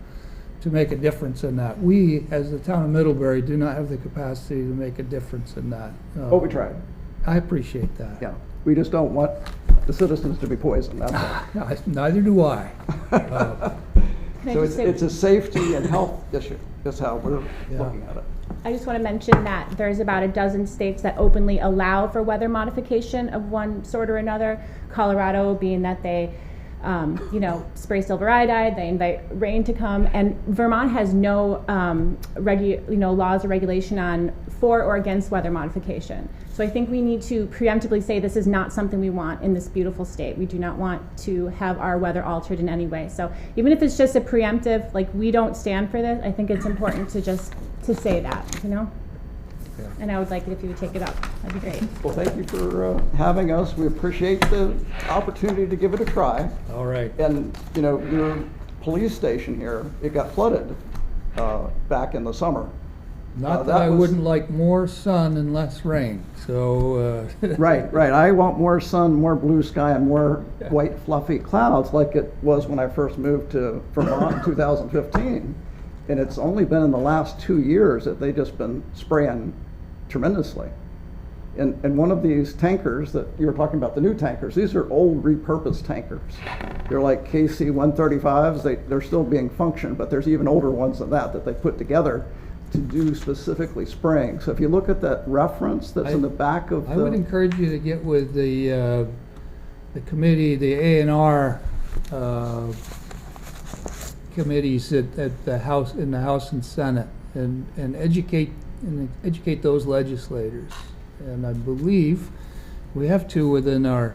make a difference in that. We, as the town of Middlebury, do not have the capacity to make a difference in that. Oh, we tried. I appreciate that. Yeah, we just don't want the citizens to be poisoned, that's all. Neither do I. So it's a safety and health issue, is how we're looking at it. I just want to mention that there's about a dozen states that openly allow for weather modification of one sort or another. Colorado being that they, spray silver iodide, they invite rain to come, and Vermont has no laws or regulation on for or against weather modification. So I think we need to preemptively say this is not something we want in this beautiful state. We do not want to have our weather altered in any way. So even if it's just a preemptive, like we don't stand for this, I think it's important to just to say that, And I would like it if you would take it up. That'd be great. Well, thank you for having us. We appreciate the opportunity to give it a try. All right. And, you know, your police station here, it got flooded back in the summer. Not that that I was- wouldn't like more sun and less rain, so. Right. I want more sun, more blue sky, and more white fluffy clouds like it was when I first moved to Vermont in 2015. And it's only been in the last 2 years that they've just been spraying tremendously. And one of these tankers that you were talking about, the new tankers, these are old repurposed tankers. They're like KC-135s. They're still being functioned, but there's even older ones than that they put together to do specifically spraying. So if you look at that reference that's in the back of I would encourage you to get with the committee, the A&R committees at the House, in the House and Senate, and educate those legislators. And I believe we have two within our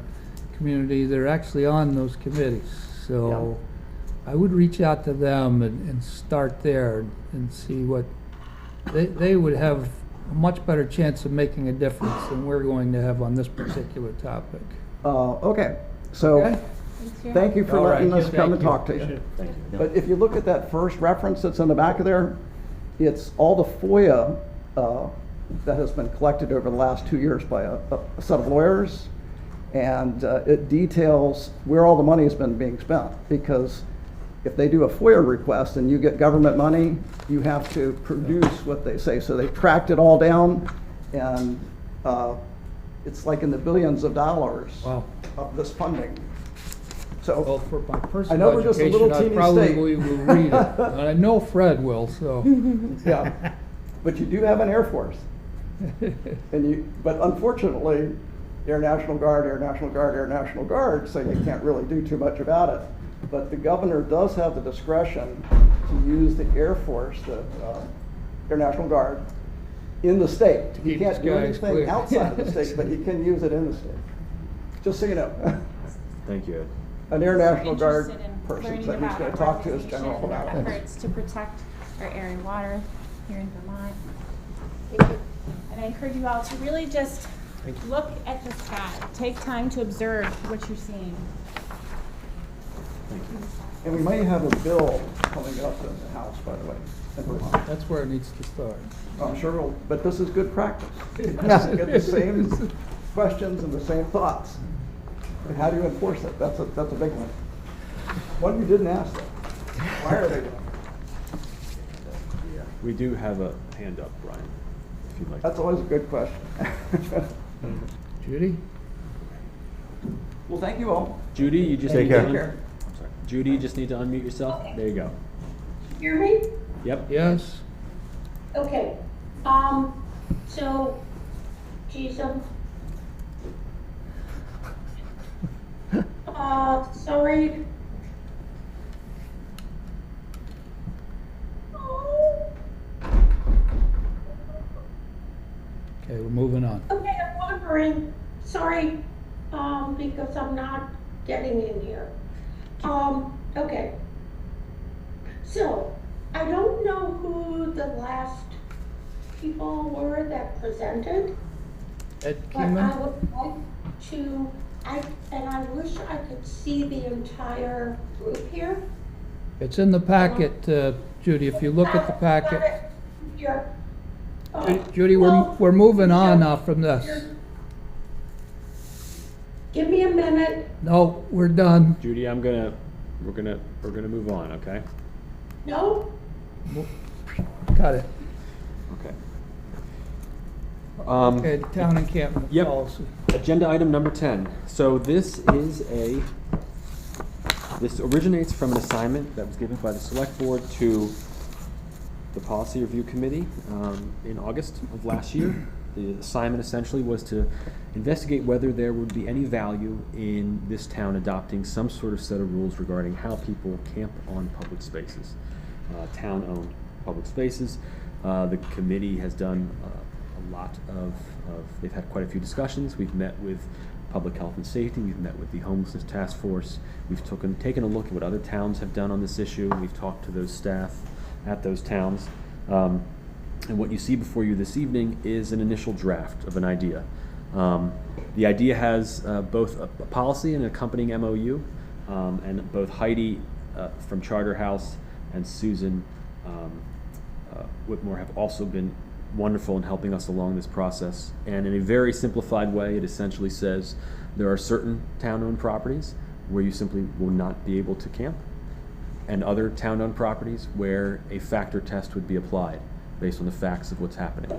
community that are actually on those committees. So I would reach out to them and start there and see what they would have a much better chance of making a difference than we're going to have on this particular topic. Okay. So Okay? thank you for All letting right. us come and talk to Appreciate you. it. Thank you. But if you look at that first reference that's in the back of there, it's all the FOIA that has been collected over the last 2 years by a set of lawyers. And it details where all the money has been being spent. Because if they do a FOIA request and you get government money, you have to produce what they say. So they tracked it all down, and it's like in the billions of dollars of this funding. So Well, for my I personal know we're just a little education, I teeny probably state. will read it. And I know Fred will, so. Yeah, but you do have an Air Force. But unfortunately, Air National Guard, Air National Guard, Air National Guard, so you can't really do too much about it. But the governor does have the discretion to use the Air Force, the Air National Guard, in the state. He keep can't the do skies anything clear. outside of the state, but he can use it in the state. Just so you know. Thank you, Ed. An Air National Guard Interested in person, learning so he's about going to our talk to his general organization about and it. efforts to protect our air and water here in Vermont. And I encourage you all to really just look at this pad. Take time to observe what you're seeing. And we may have a bill coming up in the House, by the way, in Vermont. That's where it needs to start. I'm sure we'll, but this is good practice. Get the same questions and the same thoughts. And how do you enforce it? That's a big one. One you didn't ask though. Why are they doing it? We do have a hand up, Brian, if you'd like. That's always a good question. Judy? Well, thank you all. Judy, you just Take need to care. I'm sorry. Judy, you just need to unmute yourself. There you go. Hear me? Yep. Yes? Okay, so, geez, sorry. Okay, we're moving on. Okay, I'm wondering, sorry, because I'm not getting in here. Okay. So, I don't know who the last people were that presented, Ed but I Keenan? would like to, and I wish I could see the entire group here. It's in the packet, Judy, if you look at the packet. Here. Judy, Well, we're moving on now from this. Give me a minute. No, we're done. Judy, we're gonna move on, okay? No? Cut it. Okay. Okay, the town encampment Yep. policy. Agenda item number 10. So this originates from an assignment that was given by the Selectboard to the Policy Review Committee in August of last year. The assignment essentially was to investigate whether there would be any value in this town adopting some sort of set of rules regarding how people camp on public spaces, town-owned public spaces. The committee has done a lot of, they've had quite a few discussions. We've met with Public Health and Safety, we've met with the Homelessness Task Force, we've taken a look at what other towns have done on this issue, we've talked to those staff at those towns. And what you see before you this evening is an initial draft of an idea. The idea has both a policy and an accompanying MOU, and both Heidi from Charterhouse and Susan Whitmore have also been wonderful in helping us along this process. And in a very simplified way, it essentially says there are certain town-owned properties where you simply will not be able to camp, and other town-owned properties where a factor test would be applied based on the facts of what's happening.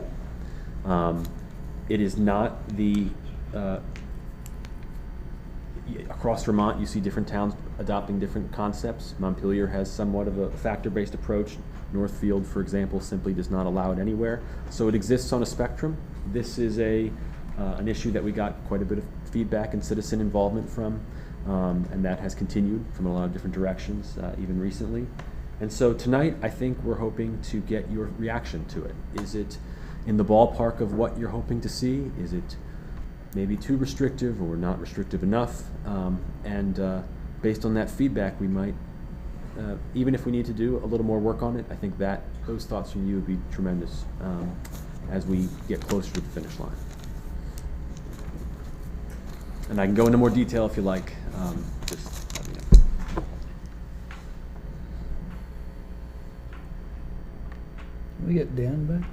It is not the across Vermont, you see different towns adopting different concepts. Montpelier has somewhat of a factor-based approach. Northfield, for example, simply does not allow it anywhere. So it exists on a spectrum. This is an issue that we got quite a bit of feedback and citizen involvement from, and that has continued from a lot of different directions, even recently. And so tonight, I think we're hoping to get your reaction to it. Is it in the ballpark of what you're hoping to see? Is it maybe too restrictive or not restrictive enough? Based on that feedback, we might, even if we need to do a little more work on it, I think that those thoughts from you would be tremendous as we get closer to the finish line. And I can go into more detail if you like. Just let me know. Can we get Dan back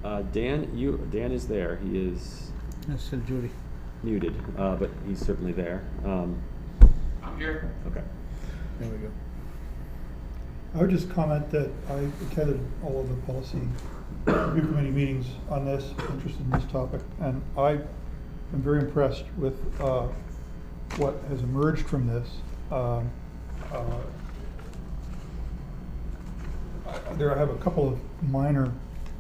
there? Dan is there. He is That's still Judy. muted, but he's certainly there. I'm here. Okay. There we go. I would just comment that I attended all of the policy review committee meetings on this, interested in this topic, and I am very impressed with what has emerged from this. I have a couple of minor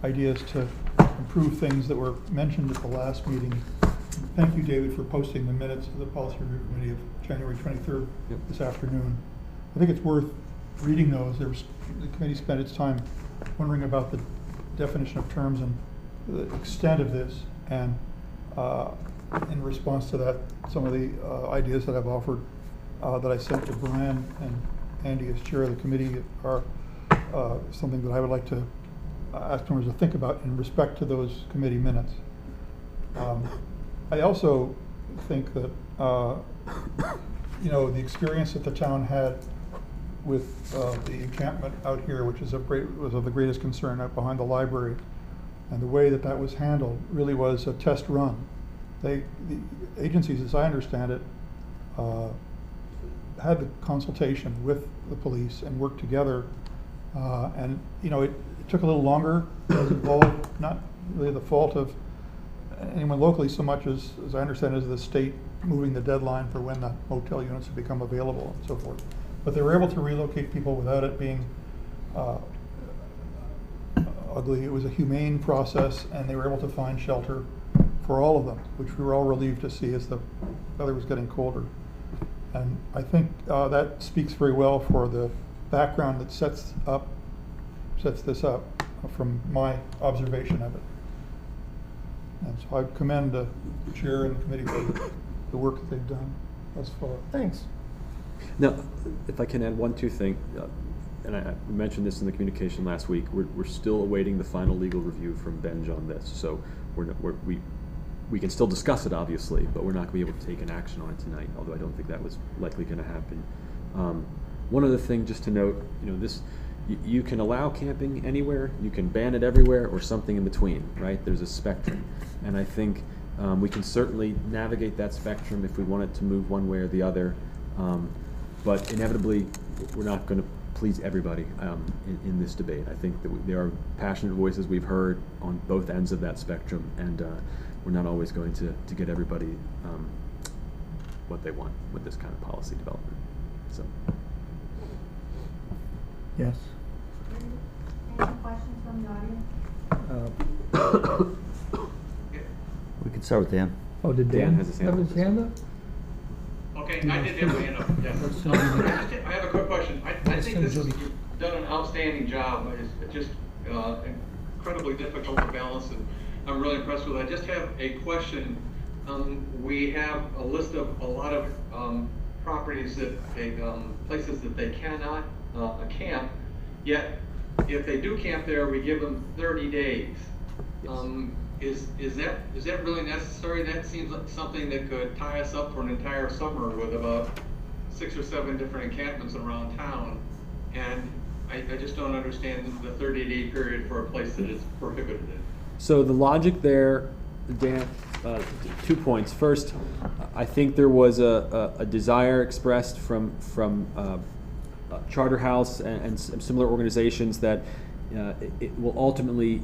ideas to improve things that were mentioned at the last meeting. Thank you, David, for posting the minutes of the policy review committee of January 23rd this afternoon. I think it's worth reading those. The committee spent its time wondering about the definition of terms and the extent of this, and in response to that, some of the ideas that I've offered that I sent to Brian and Andy as chair of the committee are something that I would like to ask members to think about in respect to those committee minutes. I also think that the experience that the town had with the encampment out here, which was of the greatest concern out behind the library, and the way that was handled really was a test run. The agencies, as I understand it, had the consultation with the police and worked together, and it took a little longer. It was involved, not really the fault of anyone locally so much as I understand, is the state moving the deadline for when the motel units would become available and so forth. But they were able to relocate people without it being ugly. It was a humane process, and they were able to find shelter for all of them, which we were all relieved to see as the weather was getting colder. And I think that speaks very well for the background that sets this up from my observation of it. And so I commend the chair and the committee for the work that they've done thus far. Thanks. Now, if I can add two things, and I mentioned this in the communication last week, we're still awaiting the final legal review from Benj on this. So we can still discuss it, obviously, but we're not going to be able to take an action on it tonight, although I don't think that was likely going to happen. One other thing just to note, you can allow camping anywhere, you can ban it everywhere, or something in between, right? There's a spectrum. And I think we can certainly navigate that spectrum if we want it to move one way or the other. But inevitably, we're not going to please everybody in this debate. I think that there are passionate voices we've heard on both ends of that spectrum, and we're not always going to get everybody what they want with this kind of policy development. So. Yes. Any questions from the audience? We can start with Dan. Oh, did Dan Dan has his hand have up. his hand up? Okay, I did have my hand up, yeah. I have a quick question. I think you've done an outstanding job. It's just incredibly difficult to balance, and I'm really impressed with it. I just have a question. We have a list of a lot of properties that places that they cannot camp, yet if they do camp there, we give them 30 days. Is that really necessary? That seems like something that could tie us up for an entire summer with about 6 or 7 different encampments around town. And I just don't understand the 30-day period for a place that is prohibited. So the logic there, Dan, 2 points. First, I think there was a desire expressed from Charterhouse and similar organizations that it will ultimately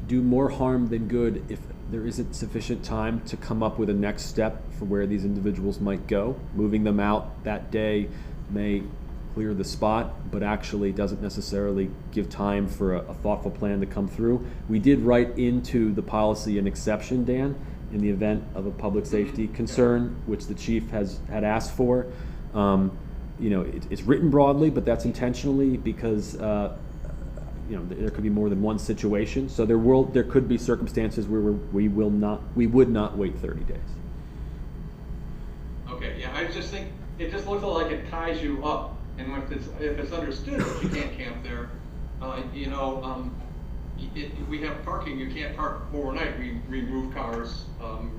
do more harm than good if there isn't sufficient time to come up with a next step for where these individuals might go. Moving them out that day may clear the spot, but actually doesn't necessarily give time for a thoughtful plan to come through. We did write into the policy an exception, Dan, in the event of a public safety concern, which the chief had asked for. It's written broadly, but that's intentionally because there could be more than one situation. So there could be circumstances where we would not wait 30 days. Okay, yeah, I just think it just looks like it ties you up, and if it's understood that you can't camp there, we have parking. You can't park overnight. We remove cars, and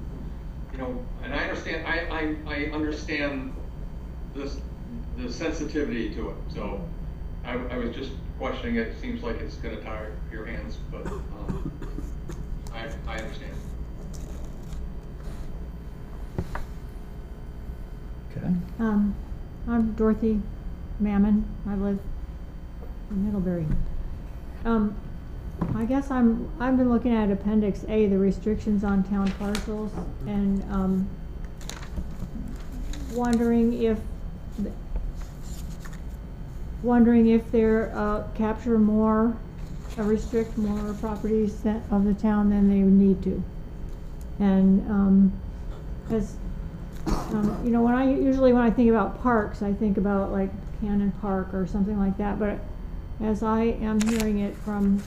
I understand. I understand the sensitivity to it. So I was just questioning it. It seems like it's going to tie your hands, but I understand. Okay. I'm Dorothy Mammon. I live in Middlebury. I guess I've been looking at Appendix A, the restrictions on town parcels, and wondering if they're capture more, restrict more properties of the town than they need to, and because when I think about parks, I think about like Cannon Park or something like that, but as I am hearing it from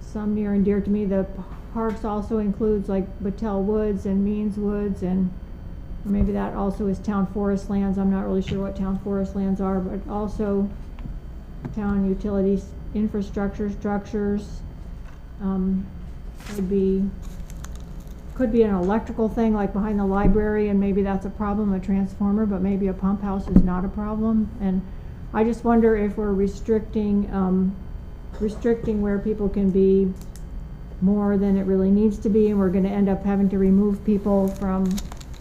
some near and dear to me, the parks also includes like Battelle Woods and Means Woods, and maybe that also is town forest lands. I'm not really sure what town forest lands are, but also town utilities, infrastructure structures, could be an electrical thing like behind the library, and maybe that's a problem, a transformer, but maybe a pump house is not a problem. And I just wonder if we're restricting where people can be more than it really needs to be, and we're going to end up having to remove people from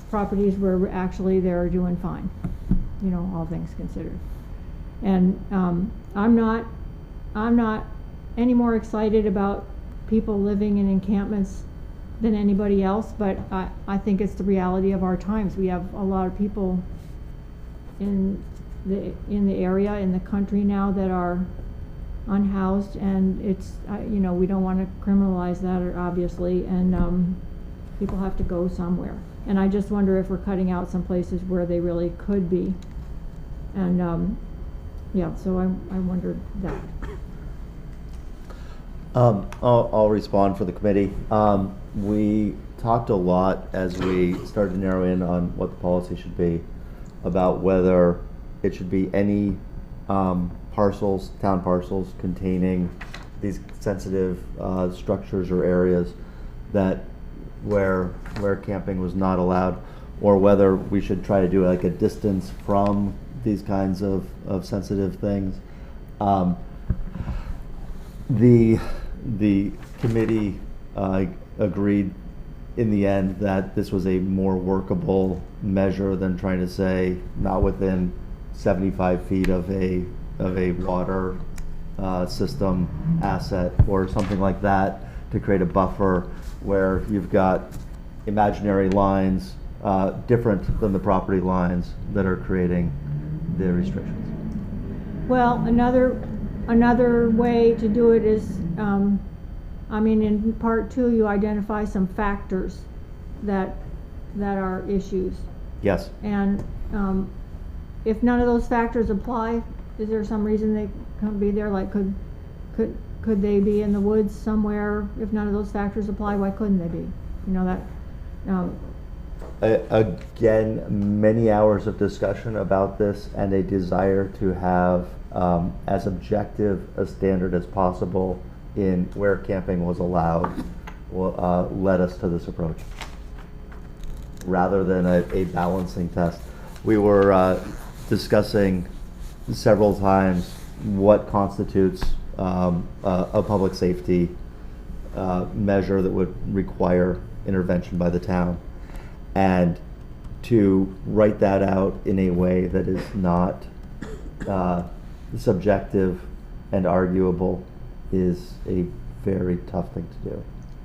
properties where actually they're doing fine, all things considered. And I'm not any more excited about people living in encampments than anybody else, but I think it's the reality of our times. We have a lot of people in the area, in the country now, that are unhoused, and it's we don't want to criminalize that, obviously, and people have to go somewhere. And I just wonder if we're cutting out some places where they really could be. And so I wondered that. I'll respond for the committee. We talked a lot as we started to narrow in on what the policy should be about whether it should be any town parcels containing these sensitive structures or areas that where camping was not allowed, or whether we should try to do like a distance from these kinds of sensitive things. The committee agreed in the end that this was a more workable measure than trying to say not within 75 feet of a water system asset or something like that, to create a buffer where you've got imaginary lines different than the property lines that are creating the restrictions. Well, another way to do it is, in part 2, you identify some factors that are issues. Yes. And if none of those factors apply, is there some reason they can't be there? Like, could they be in the woods somewhere? If none of those factors apply, why couldn't they be? Again, many hours of discussion about this, and a desire to have as objective a standard as possible in where camping was allowed led us to this approach, rather than a balancing test. We were discussing several times what constitutes a public safety measure that would require intervention by the town, and to write that out in a way that is not subjective and arguable is a very tough thing to do,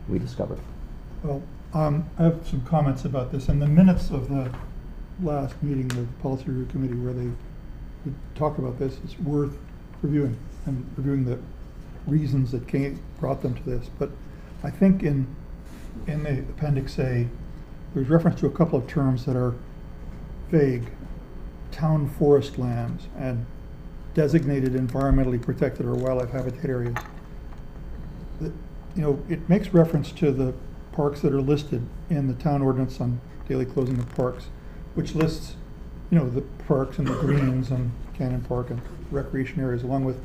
we discovered. Well, I have some comments about this. In the minutes of the last meeting of the Policy Review Committee where they talked about this, it's worth reviewing and reviewing the reasons that brought them to this. But I think in the Appendix A, there's reference to a couple of terms that are vague: town forest lands and designated environmentally protected or wildlife habitat areas. It makes reference to the parks that are listed in the town ordinance on daily closing of parks, which lists, the parks and the greens and Cannon Park and recreation areas, along with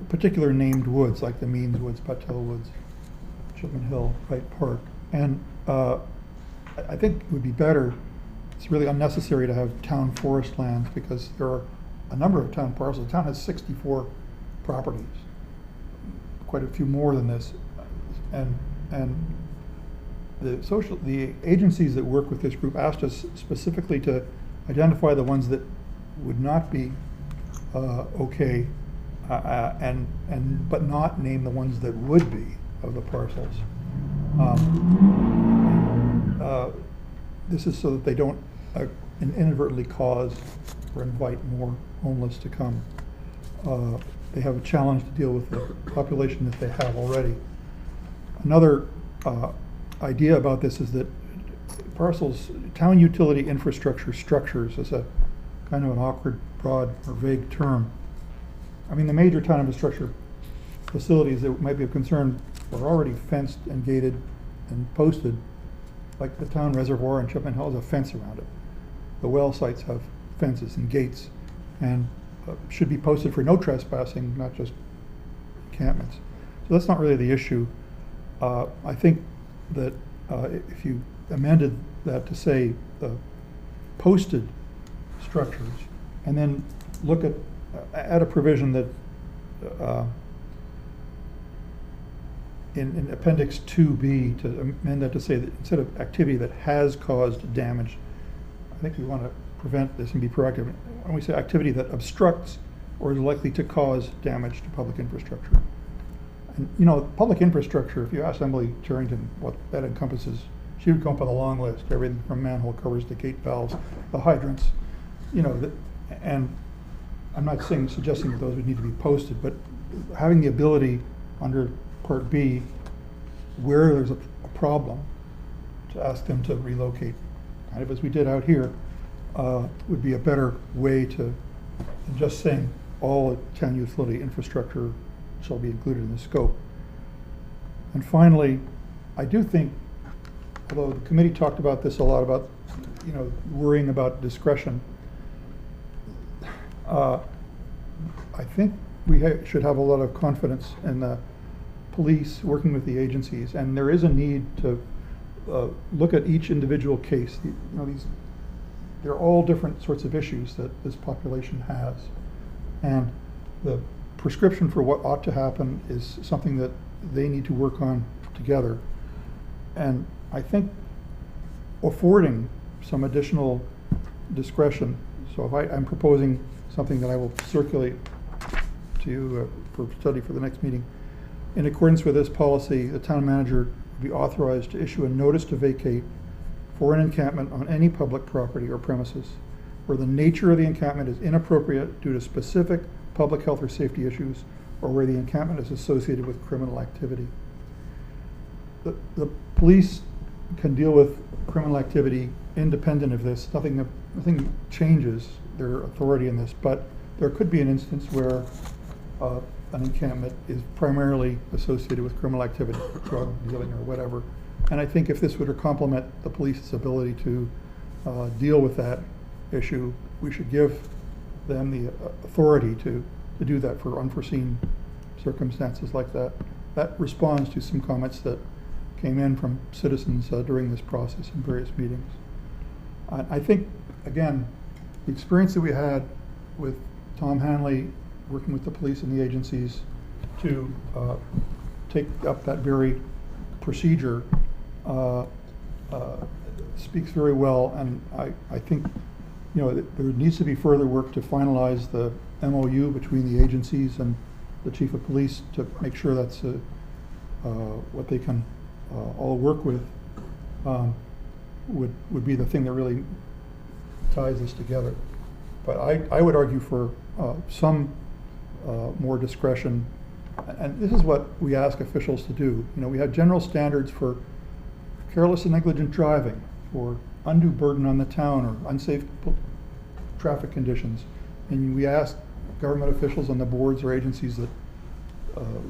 particular named woods like the Means Woods, Patel Woods, Chipman Hill, Wright Park. And I think it would be better, it's really unnecessary to have town forest lands because there are a number of town parcels. The town has 64 properties, quite a few more than this. And the agencies that work with this group asked us specifically to identify the ones that would not be okay, but not name the ones that would be of the parcels. This is so that they don't inadvertently cause or invite more homeless to come. They have a challenge to deal with the population that they have already. Another idea about this is that parcels, town utility infrastructure structures is a kind of an awkward, broad, or vague term. I mean, the major town infrastructure facilities that might be of concern are already fenced and gated and posted, like the town reservoir in Chipman Hill has a fence around it. The well sites have fences and gates and should be posted for no trespassing, not just encampments. So that's not really the issue. I think that if you amended that to say posted structures, and then look at add a provision that in Appendix 2B, to amend that to say that instead of activity that has caused damage, I think we want to prevent this and be proactive. When we say activity that obstructs or is likely to cause damage to public infrastructure. And public infrastructure, if you ask Emily Charrington what that encompasses, she would come up with a long list, everything from manhole covers to gate valves, the hydrants, and I'm not suggesting that those would need to be posted, but having the ability under Part B, where there's a problem, to ask them to relocate, kind of as we did out here, would be a better way to than just saying all town utility infrastructure shall be included in the scope. And finally, I do think, although the committee talked about this a lot, about worrying about discretion, I think we should have a lot of confidence in the police working with the agencies, and there is a need to look at each individual case. They're all different sorts of issues that this population has, and the prescription for what ought to happen is something that they need to work on together. And I think affording some additional discretion, so if I'm proposing something that I will circulate to you for study for the next meeting. In accordance with this policy, the town manager will be authorized to issue a notice to vacate for an encampment on any public property or premises where the nature of the encampment is inappropriate due to specific public health or safety issues, or where the encampment is associated with criminal activity. The police can deal with criminal activity independent of this. Nothing changes their authority in this, but there could be an instance where an encampment is primarily associated with criminal activity, drug dealing or whatever. And I think if this would complement the police's ability to deal with that issue, we should give them the authority to to do that for unforeseen circumstances like that. That responds to some comments that came in from citizens during this process in various meetings. I think, again, the experience that we had with Tom Hanley working with the police and the agencies to take up that very procedure speaks very well, and I think, you know, there needs to be further work to finalize the MOU between the agencies and the chief of police to make sure that's what they can all work with, would be the thing that really ties this together. But I would argue for some more discretion, and this is what we ask officials to do. You know, we have general standards for careless and negligent driving, for undue burden on the town, or unsafe traffic conditions, and we ask government officials on the boards or agencies that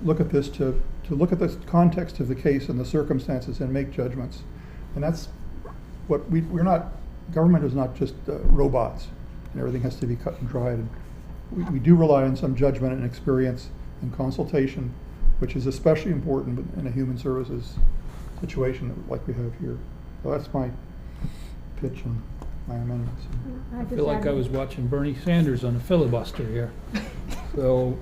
look at this to look at the context of the case and the circumstances and make judgments. And that's what we're not, government is not just robots and everything has to be cut and dried. And we do rely on some judgment and experience and consultation, which is especially important in a human services situation like we have here. So that's my pitch on my amendments. I feel like I was watching Bernie Sanders on a filibuster here. So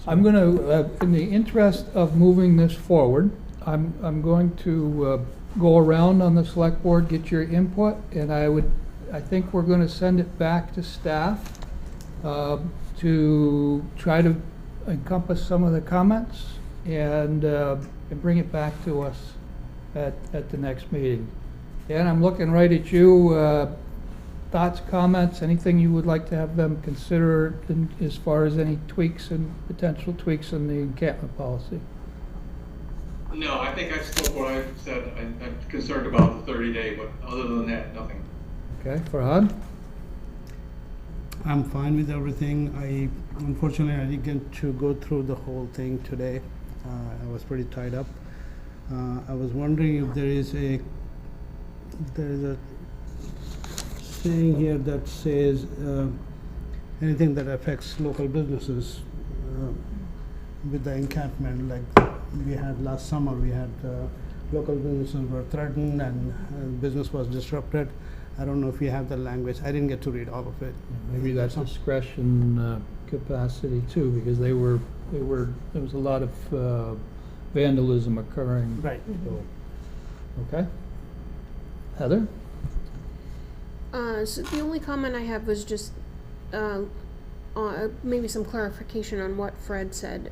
I'm going to, in the interest of moving this forward, I'm going to go around on the select board, get your input, and I think we're going to send it back to staff to try to encompass some of the comments and bring it back to us at the next meeting. Dan, I'm looking right at you. Thoughts, comments, anything you would like to have them consider as far as any tweaks and potential tweaks in the encampment policy? No, I think I spoke what I said. I'm concerned about the 30-day, but other than that, nothing. Okay, Farhad? I'm fine with everything. Unfortunately, I didn't get to go through the whole thing today. I was pretty tied up. I was wondering if there is a saying here that says anything that affects local businesses with the encampment, like we had last summer, we had local businesses were threatened and business was disrupted. I don't know if you have the language. I didn't get to read all of it. Maybe that's discretion capacity too, because there was a lot of vandalism occurring. Right. So, okay. Heather? So the only comment I have was just maybe some clarification on what Fred said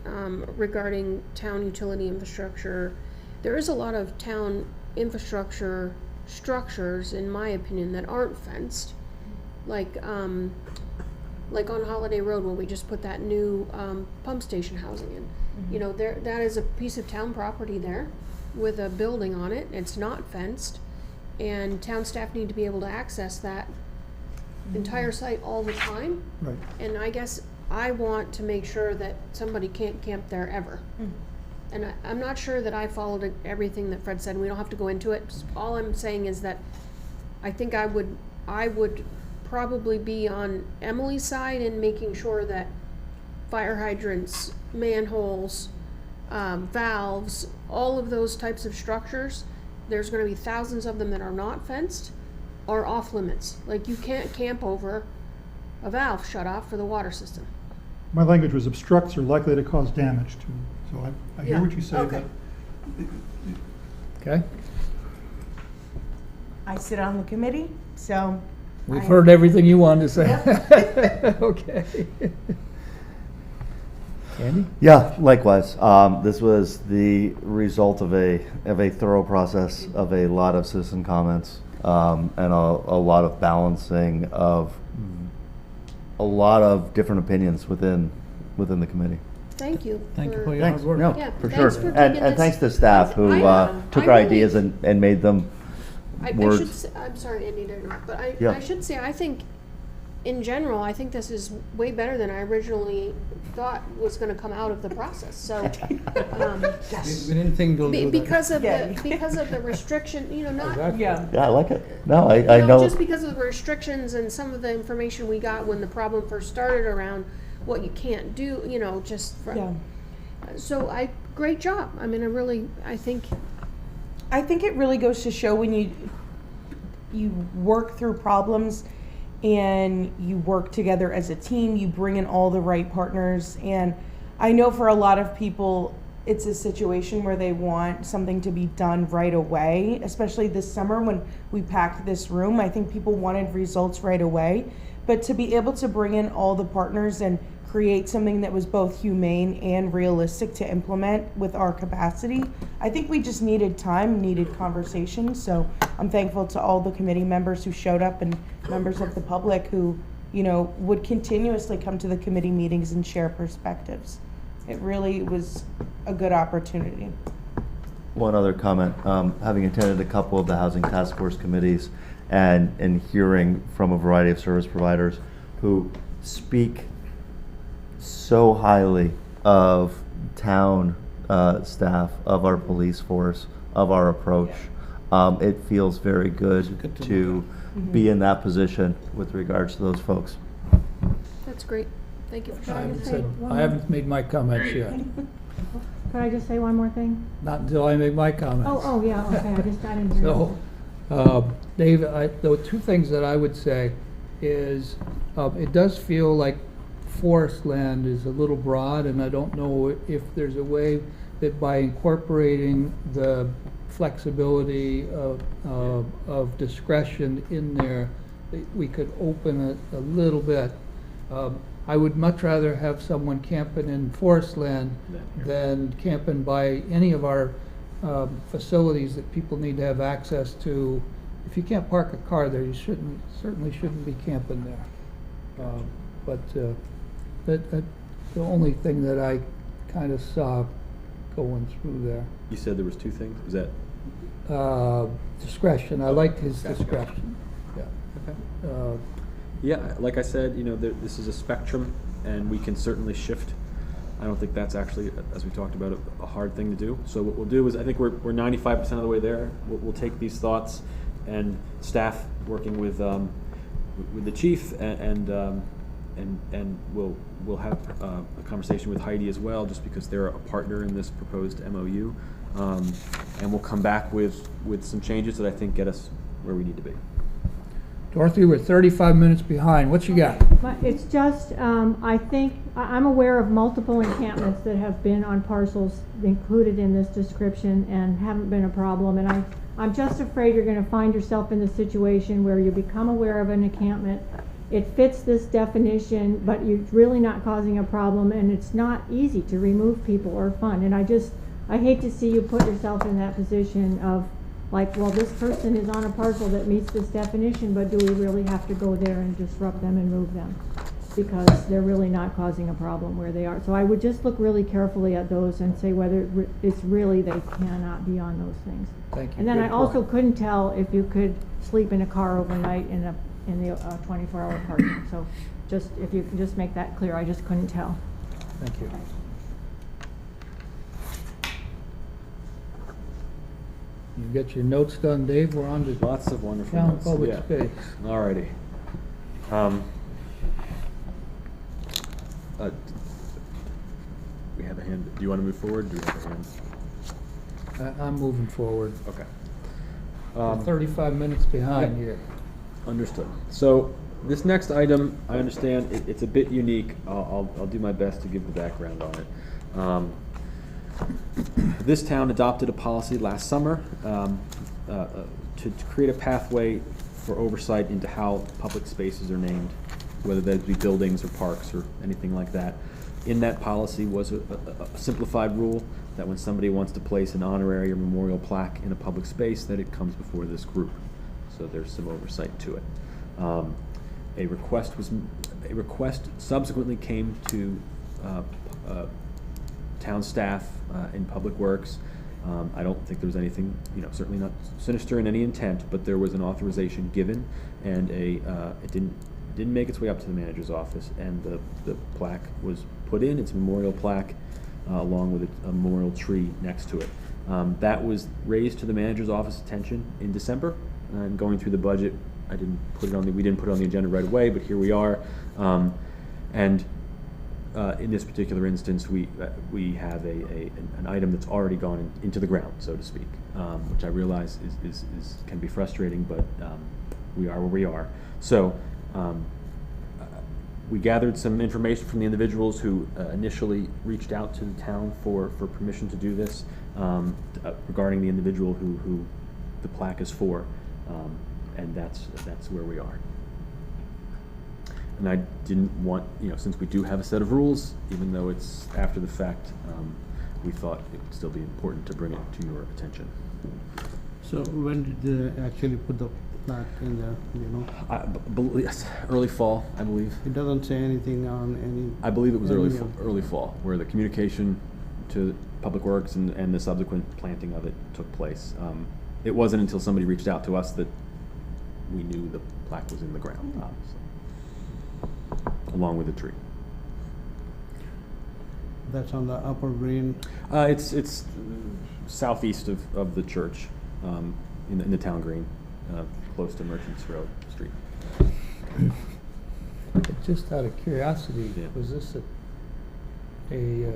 regarding town utility infrastructure. There is a lot of town infrastructure structures, in my opinion, that aren't fenced, like on Holiday Road where we just put that new pump station housing in. Mm-hmm. You know, that is a piece of town property there with a building on it. It's not fenced. And town staff need to be able to access that entire site all the time. Right. And I guess I want to make sure that somebody can't camp there ever. Mm. And I'm not sure that I followed everything that Fred said, and we don't have to go into it. Just all I'm saying is that I think I would probably be on Emily's side in making sure that fire hydrants, manholes, valves, all of those types of structures, there's going to be thousands of them that are not fenced, are off limits. Like, you can't camp over a valve shut off for the water system. My language was obstructs or likely to cause damage to. So I hear Yeah. what you say. Okay. Okay. I sit on the committee, so. We've heard everything you wanted to say. Okay. Andy? Yeah, likewise. This was the result of a thorough process of a lot of citizen comments and a lot of balancing of a lot of different opinions within the committee. Thank you. Thank you for your Thanks. hard work. No, Yeah, for thanks sure. for And taking this. thanks to staff who took our really- ideas and made them I should words. say, I'm sorry, Andy, to interrupt, but Yeah. I should say, I think, in general, I think this is way better than I originally thought was gonna come out of the process, so, We didn't think they'll do that. because of Yeah. the restriction, you know, not, Exactly. Yeah. Yeah, I like it. No, I you know, know. just because of the restrictions and some of the information we got when the problem first started around what you can't do, you know, just from. Yeah. So great job. I mean, I think. I think it really goes to show when you work through problems and you work together as a team, you bring in all the right partners. And I know for a lot of people, it's a situation where they want something to be done right away, especially this summer when we packed this room. I think people wanted results right away. But to be able to bring in all the partners and create something that was both humane and realistic to implement with our capacity, I think we just needed time, needed conversation. So I'm thankful to all the committee members who showed up and members of the public who, you know, would continuously come to the committee meetings and share perspectives. It really was a good opportunity. One other comment, having attended a couple of the Housing Task Force committees and hearing from a variety of service providers who speak so highly of town staff, of our police force, of our approach. It feels very good to be in that position with regards to those folks. That's great. Thank you for I sharing. haven't said, I haven't made my comments yet. Could I just say one more thing? Not until I make my comments. Oh, yeah, okay, I didn't hear you. So, Dave, the two things that I would say is, it does feel like forest land is a little broad, and I don't know if there's a way that by incorporating the flexibility of discretion in there, that we could open it a little bit. I would much rather have someone camping in forest land than camping by any of our facilities that people need to have access to. If you can't park a car there, you certainly shouldn't be camping there. But the only thing that I kind of saw going through there. You said there was two things, is that? Discretion, I liked his discretion. Yeah. Okay. Yeah, like I said, you know, this is a spectrum, and we can certainly shift. I don't think that's actually, as we talked about, a hard thing to do. So what we'll do is, I think we're 95% of the way there. We'll take these thoughts, and staff working with the chief, and we'll have a conversation with Heidi as well, just because they're a partner in this proposed MOU, and we'll come back with some changes that I think get us where we need to be. Dorothy, we're 35 minutes behind. What you got? It's just, I think, I'm aware of multiple encampments that have been on parcels included in this description and haven't been a problem. And I'm just afraid you're going to find yourself in the situation where you become aware of an encampment. It fits this definition, but you're really not causing a problem, and it's not easy to remove people or fund. And I hate to see you put yourself in that position of, like, well, this person is on a parcel that meets this definition, but do we really have to go there and disrupt them and move them? Because they're really not causing a problem where they are. So I would just look really carefully at those and say whether it's really they cannot be on those things. Thank you. And then Good I also point. couldn't tell if you could sleep in a car overnight in the 24-hour parking. So just, if you can just make that clear, I just couldn't tell. Thank you. You get your notes done, Dave? We're on to Lots of wonderful town notes. public Yeah. space. Alrighty. We have a hand. Do you want to move forward? Do we have a hand? I'm moving forward. Okay. We're 35 minutes behind Yep. here. Understood. So this next item, I understand it's a bit unique. I'll do my best to give the background on it. This town adopted a policy last summer to create a pathway for oversight into how public spaces are named, whether that be buildings or parks or anything like that. In that policy was a simplified rule that when somebody wants to place an honorary or memorial plaque in a public space, that it comes before this group. So there's some oversight to it. A request subsequently came to town staff in Public Works. I don't think there was anything, certainly not sinister in any intent, but there was an authorization given, and it didn't make its way up to the manager's office, and the plaque was put in. It's a memorial plaque along with a memorial tree next to it. That was raised to the manager's office attention in December, and going through the budget, we didn't put it on the agenda right away, but here we are. And in this particular instance, we have an item that's already gone into the ground, so to speak, which I realize can be frustrating, but we are where we are. So we gathered some information from the individuals who initially reached out to the town for permission to do this, regarding the individual who the plaque is for, and that's where we are. And I didn't want, since we do have a set of rules, even though it's after the fact, we thought it would still be important to bring it to your attention. So when did they actually put the plaque in there, Yes, early fall, I believe. It doesn't say anything on any. I believe it was any early fall, where the communication to Public Works and the subsequent planting of it took place. It wasn't until somebody reached out to us that we knew the plaque was in the ground, obviously, along with the tree. That's on the upper green. It's southeast of the church, in the town green, close to Merchants Road Street. Just out of curiosity, was this a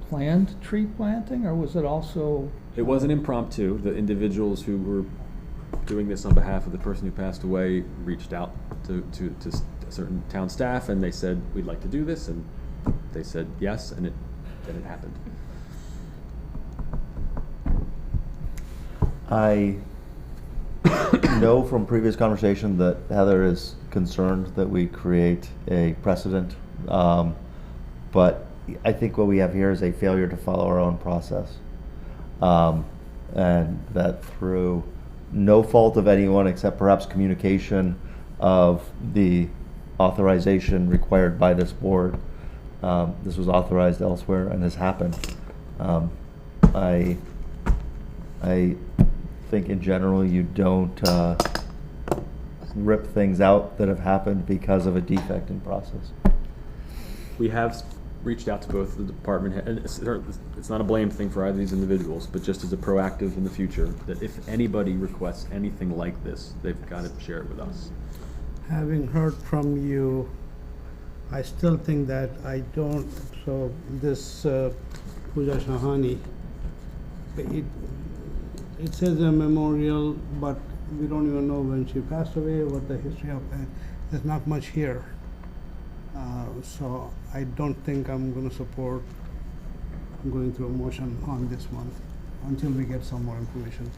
planned tree planting, or was it also? It was an impromptu. The individuals who were doing this on behalf of the person who passed away reached out to certain town staff, and they said, we'd like to do this, and they said yes, and it happened. I know from previous conversation that Heather is concerned that we create a precedent, but I think what we have here is a failure to follow our own process, and that through no fault of anyone except perhaps communication of the authorization required by this board, this was authorized elsewhere and has happened. I think in general you don't rip things out that have happened because of a defect in process. We have reached out to both the department head, and it's not a blame thing for either of these individuals, but just as a proactive in the future, that if anybody requests anything like this, they've got to share it with us. Having heard from you, I still think that I don't, so this Pooja Shahani, it says a memorial, but we don't even know when she passed away, what the history of that. There's not much here. So I don't think I'm going to support going through a motion on this one until we get some more information.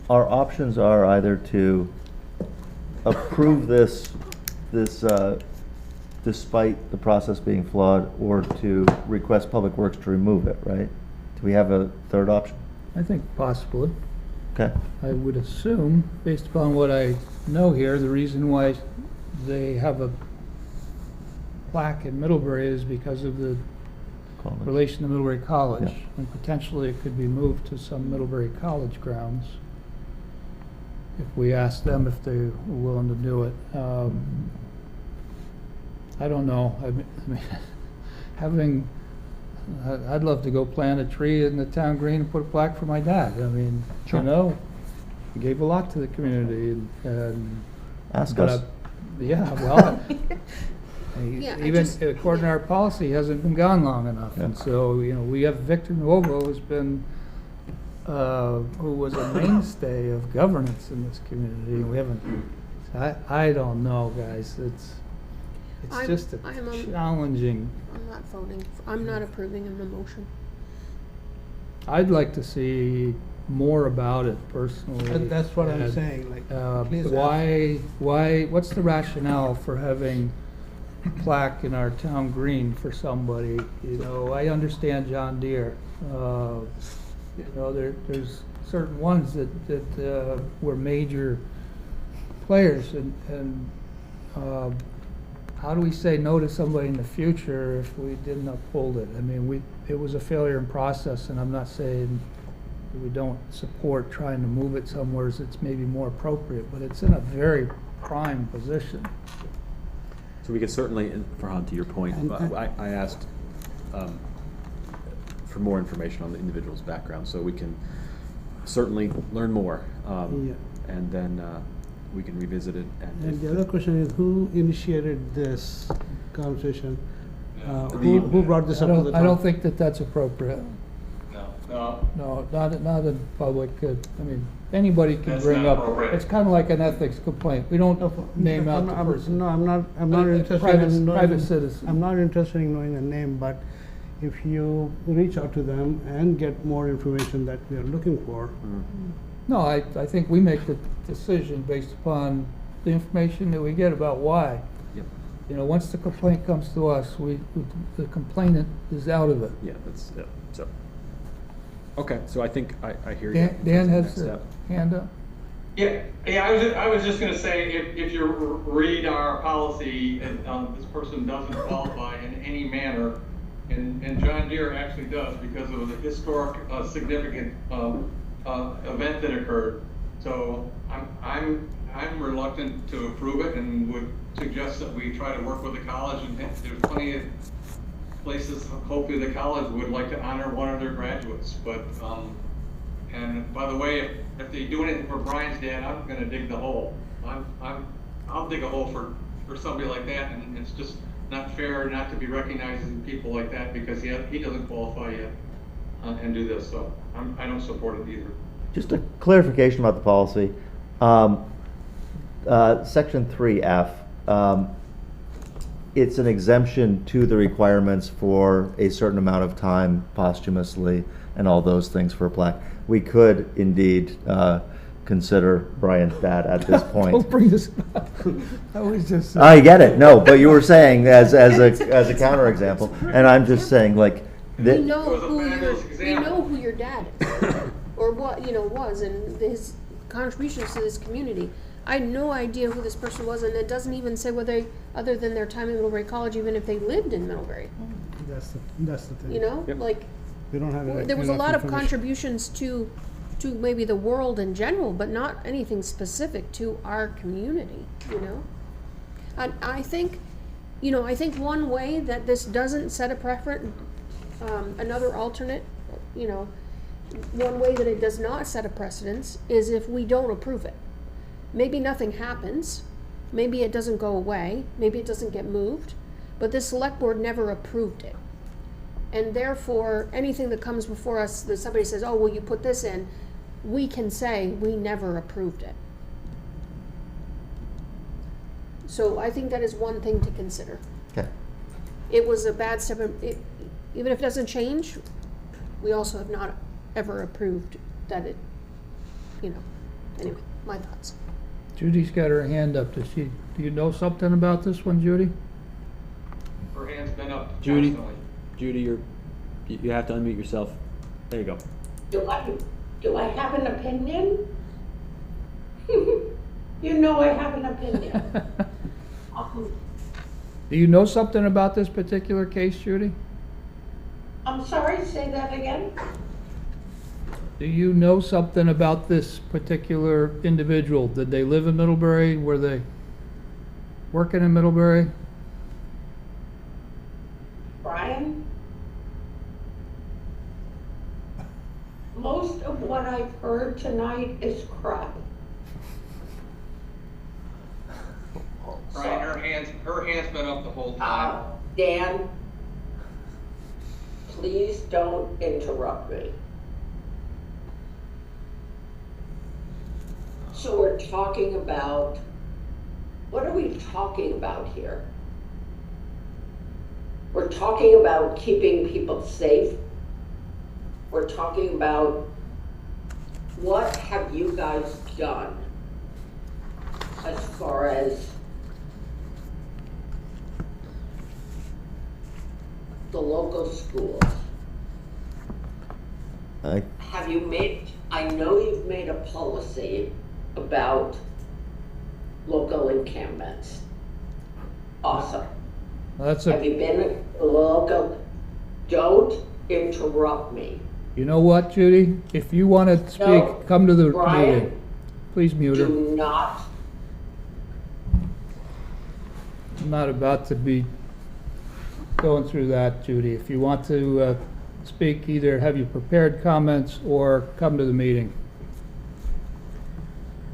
Our options are either to approve this despite the process being flawed, or to request Public Works to remove it, right? Do we have a third option? I think possibly. Okay. I would assume, based upon what I know here, the reason why they have a plaque in Middlebury is because of the relation to Middlebury College. Yeah. And potentially it could be moved to some Middlebury College grounds if we ask them if they're willing to do it. I don't know. I mean, I'd love to go plant a tree in the town green and put a plaque for my dad. I mean, Sure. he gave a lot to the community, and Ask us. Yeah, well, Yeah, even according to our policy, he hasn't been gone long enough. Yeah. And so, we have Victor Nuovo, who's been, who was a mainstay of governance in this community. We haven't, I don't know, guys. It's just a challenging. I'm not voting. I'm not approving of the motion. I'd like to see more about it personally. That's what I'm And, saying, like, please why, what's the rationale for having a plaque in our town green for somebody? I understand John Deere. There's certain ones that were major players, and how do we say no to somebody in the future if we didn't uphold it? I mean, it was a failure in process, and I'm not saying that we don't support trying to move it somewhere that's maybe more appropriate, but it's in a very prime position. So we could certainly, Farhan, to your point, I asked for more information on the individual's background, so we can certainly learn more, and then we can revisit it. And the other question is, who initiated this conversation? Who brought this up to the top? I don't think that that's appropriate. No. No, not in public. I mean, anybody can That's bring not up. appropriate. It's kind of like an ethics complaint. We don't name out the person. No, I'm not interested Private- in knowing. private citizen. I'm not interested in knowing the name, but if you reach out to them and get more information that we are looking for, No, I think we make the decision based upon the information that we get about why. Yep. You know, once the complaint comes to us, the complainant is out of it. Yeah, that's, yeah, so. Okay, so I think I hear you. Dan has Next a step. hand up. Yeah, I was just gonna say, if you read our policy, and, this person doesn't qualify in any manner, and John Deere actually does, because it was a historic, significant, event that occurred. So I'm reluctant to approve it, and would suggest that we try to work with the college, and there's plenty of places, hopefully the college would like to honor one of their graduates, but, and by the way, if they do anything for Brian's dad, I'm gonna dig the hole. I'll dig a hole for somebody like that, and it's just not fair not to be recognizing people like that, because he doesn't qualify yet, and do this, so I don't support it either. Just a clarification about the policy. Section 3F, it's an exemption to the requirements for a certain amount of time posthumously and all those things for a plaque. We could indeed consider Brian's dad at this point. Don't bring this up. I was just. I get it, no, but you were saying as a counterexample, and I'm just saying like. We know who your dad is, or what, was, and his contributions to this community. I had no idea who this person was, and it doesn't even say whether, other than their time in Middlebury College, even if they lived in Middlebury. that's the thing. Yep. Like, We don't have there was a enough lot of information. contributions to maybe the world in general, but not anything specific to our community, And I think, I think one way that this doesn't set a preference, another alternate, one way that it does not set a precedence is if we don't approve it. Maybe nothing happens, maybe it doesn't go away, maybe it doesn't get moved, but the select board never approved it. And therefore, anything that comes before us, that somebody says, oh, well, you put this in, we can say we never approved it. So I think that is one thing to consider. Okay. It was a bad step, even if it doesn't change, we also have not ever approved that it, anyway, my thoughts. Judy's got her hand up. Do you know something about this one, Judy? Her hand's been up Judy, constantly. Judy, you have to unmute yourself. There you go. Do I have an opinion? You know I have an opinion. Do you know something about this particular case, Judy? I'm sorry, say that again? Do you know something about this particular individual? Did they live in Middlebury? Were they working in Middlebury? Brian? Most of what I've heard tonight is crap. Brian, her hand's been up the whole time. Dan, please don't interrupt me. So we're talking about, what are we talking about here? We're talking about keeping people safe. We're talking about, what have you guys done as far as the local schools? Have you made, I know you've made a policy about local encampments. Awesome. Have you been local? Don't interrupt me. You know what, Judy? If you want to speak, No, come to the Brian, meeting. Please mute her. Do not. I'm not about to be going through that, Judy. If you want to speak, either have your prepared comments or come to the meeting.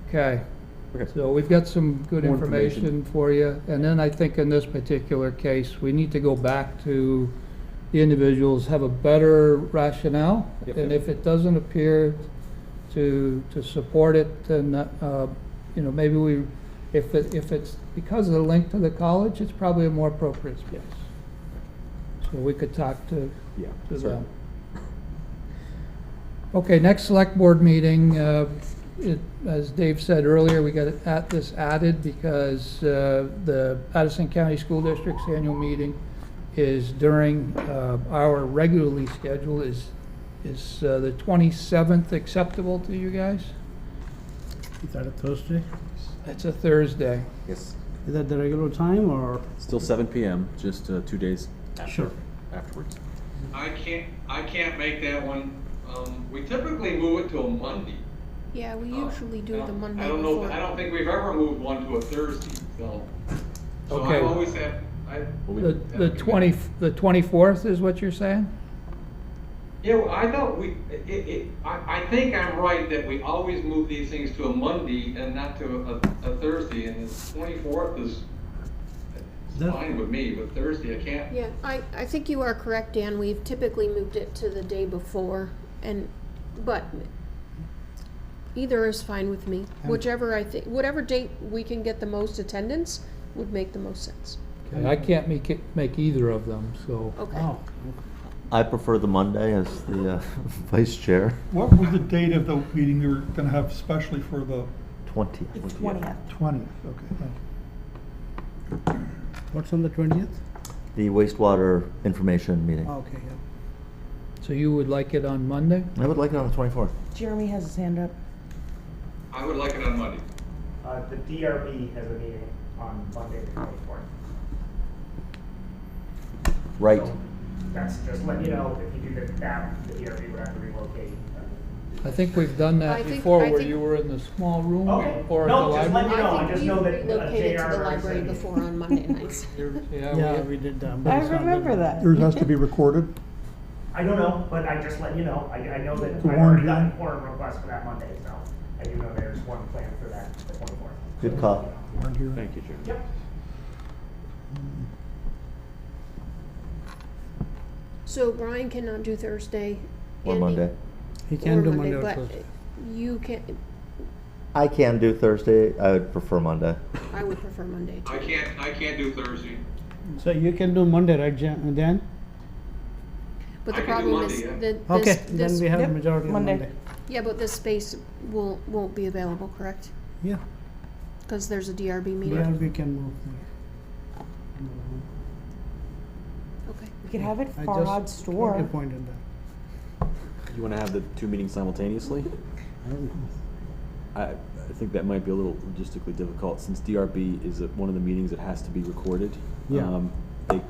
Okay. Okay. So we've got some good More information for you. And then I think in this particular case, we need to go back to the individuals, have a better rationale. Yep. And if it doesn't appear to support it, then, you know, maybe we, if it's because of the link to the college, it's probably a more appropriate space. So we could talk to Yeah, to certainly. them. Okay, next select board meeting, as Dave said earlier, we got this added because the Addison County School District's annual meeting is during our regularly scheduled. Is the 27th acceptable to you guys? Is that a Thursday? It's a Thursday. Yes. Is that the regular time or? Still 7 p.m., just 2 days Sure. afterwards. I can't make that one. We typically move it to a Monday. Yeah, we usually do the Monday I don't know, before. I don't think we've ever moved one to a Thursday, so. So Okay. I always have, The 24th is what you're saying? Yeah, well, I thought I think I'm right that we always move these things to a Monday and not to a Thursday, and the 24th is fine with me, but Thursday I can't. Yeah, I think you are correct, Dan. We've typically moved it to the day before, but either is fine with me. Whichever whatever date we can get the most attendance would make the most sense. Okay, I can't make either of them, so. Okay. Oh, I prefer the Monday as the vice chair. What was the date of the meeting you were gonna have especially for the 20th. It's 20th. 20th? Okay, thank you. what's on the 20th? The wastewater information meeting. Okay, yeah. So you would like it on Monday? I would like it on the 24th. Jeremy has his hand up. I would like it on Monday. The DRB has a meeting on Monday the 24th. Right. So that's just letting you know, if you do that, the DRB would have to relocate. I think we've done I that think- before, I where think- you were in the small room Okay. or at No, the just let library. you know. I I just know think that, we relocated to JR the already library said- before on Monday nights. Yeah, we did that. but I it's not remember that. Yours has to be recorded? I don't know, but I just let you know. I know that I've To warn already you. gotten quorum request for that Monday, so I do know there's one planned for that, the 24th. Good call. Aren't you? Thank you, Jim. Yep. So Brian cannot do Thursday. Or Andy- Monday. He can or do Monday or but Thursday. you can. I can do Thursday. I would prefer Monday. I would prefer Monday too. I can't do Thursday. So you can do Monday, right, Dan? But I the can do problem Monday, is yeah. that Okay, this, then we have Yep, majority on Monday. Monday. yeah, but this space won't be available, correct? Yeah, Because there's a DRB meeting. yeah, we can move. Okay. We could have it I Farhad just store. appointed that. You want to have the 2 meetings simultaneously? I don't know. I think that might be a little logistically difficult, since DRB is one of the meetings that has to be recorded. Yeah.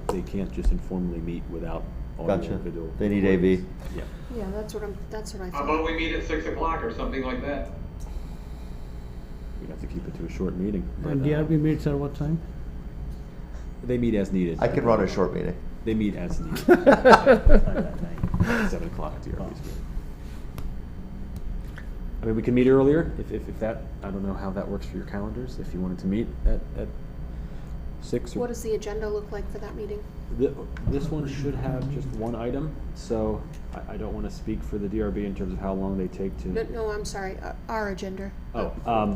They can't just informally meet without audio Gotcha. and video. They need AV. Yeah. Yeah, that's what I How thought. about we meet at 6 o'clock or something like that? We'd have to keep it to a short meeting. And but, DRB meets at what time? They meet as needed. I can run a short meeting. They meet as needed. 7 o'clock DRB's meeting. I mean, we can meet earlier, if that, I don't know how that works for your calendars, if you wanted to meet at 6 or. What does the agenda look like for that meeting? This one should have just one item, so I don't want to speak for the DRB in terms of how long they take to. No, I'm sorry, our agenda. Oh,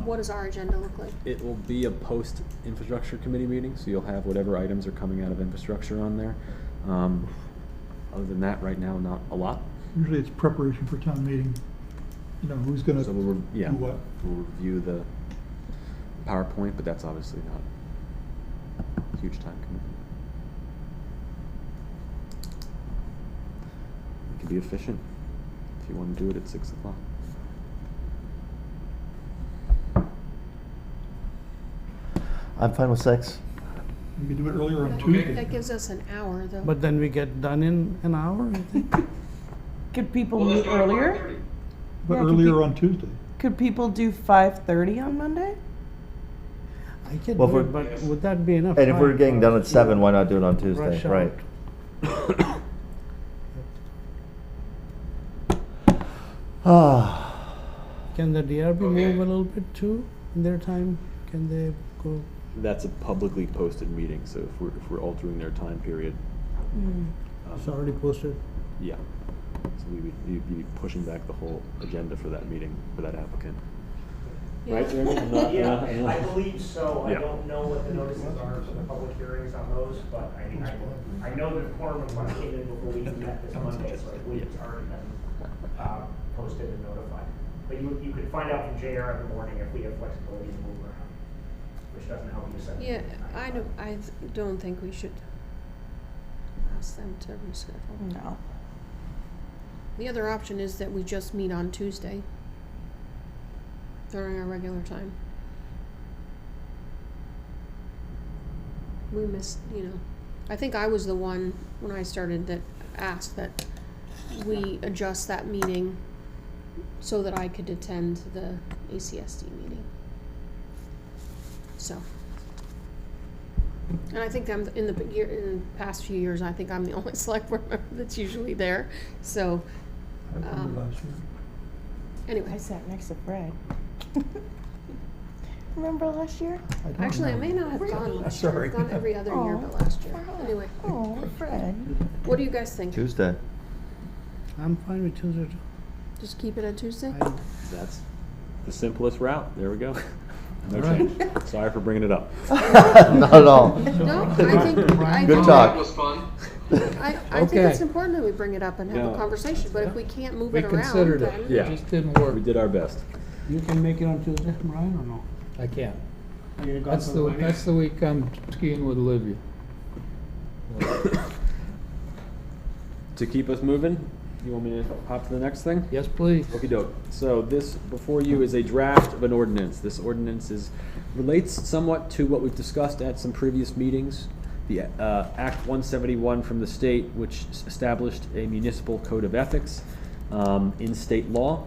What does our agenda look like? It will be a post-infrastructure committee meeting, so you'll have whatever items are coming out of infrastructure on there. Other than that, right now, not a lot. Usually it's preparation for town meeting. You know, who's gonna So do what? we'll review the PowerPoint, but that's obviously not a huge time commitment. We can be efficient if you want to do it at 6 o'clock. I'm fine with 6. You can do it earlier on That- Tuesday. That gives us an hour, though. But then we get done in an hour, I think. Could people Well, let's meet do it at earlier? 5:30. But Yeah, could earlier be- on Tuesday. Could people do 5:30 on Monday? I can Well, do if it, we're- but would that be enough? And if we're time getting for done us at to 7, why not do it on Tuesday? rush out? Right. Can the DRB move a little bit too? in their time? Can they go? That's a publicly posted meeting, so if we're altering their time period. It's already posted. Yeah. So we'd be pushing back the whole agenda for that meeting, for that applicant. Right, Jeremy? Yeah, I believe so. I Yeah. don't know what the notices are for the public hearings on those, but I know the quorum of when I came in before we even met this Monday, so I believe it's already been posted and notified. But you could find out from JR in the morning if we have flexibility to move around, which doesn't help you set. Yeah, I don't think we should ask them to reschedule. No. The other option is that we just meet on Tuesday during our regular time. We missed, I think I was the one when I started that asked that we adjust that meeting so that I could attend the ACSD meeting. So, and I think in the past few years, I think I'm the only select board member that's usually there. So, anyway. I sat next to Fred. Remember last year? Actually, I may not have gone last year. I've gone every other year but last year. Anyway. Oh, Fred. What do you guys think? Tuesday. I'm fine with Tuesday. Just keep it at Tuesday? That's the simplest route. There we go. No Right. change. Sorry for bringing it up. Not at all. No, I think Good talk. That was fun. I think Okay. it's important that we bring it up and have No. a conversation, but if we can't move We it around, considered then. it. Yeah. It just didn't work. We did our best. You can make it on Tuesday, Brian, or no? I can't. You got That's some the money? that's the week I'm skiing with Olivia. To keep us moving, you want me to hop to the next thing? Yes, please. Okey doke. So this before you is a draft of an ordinance. This ordinance relates somewhat to what we've discussed at some previous meetings. The Act 171 from the state, which established a municipal code of ethics in state law.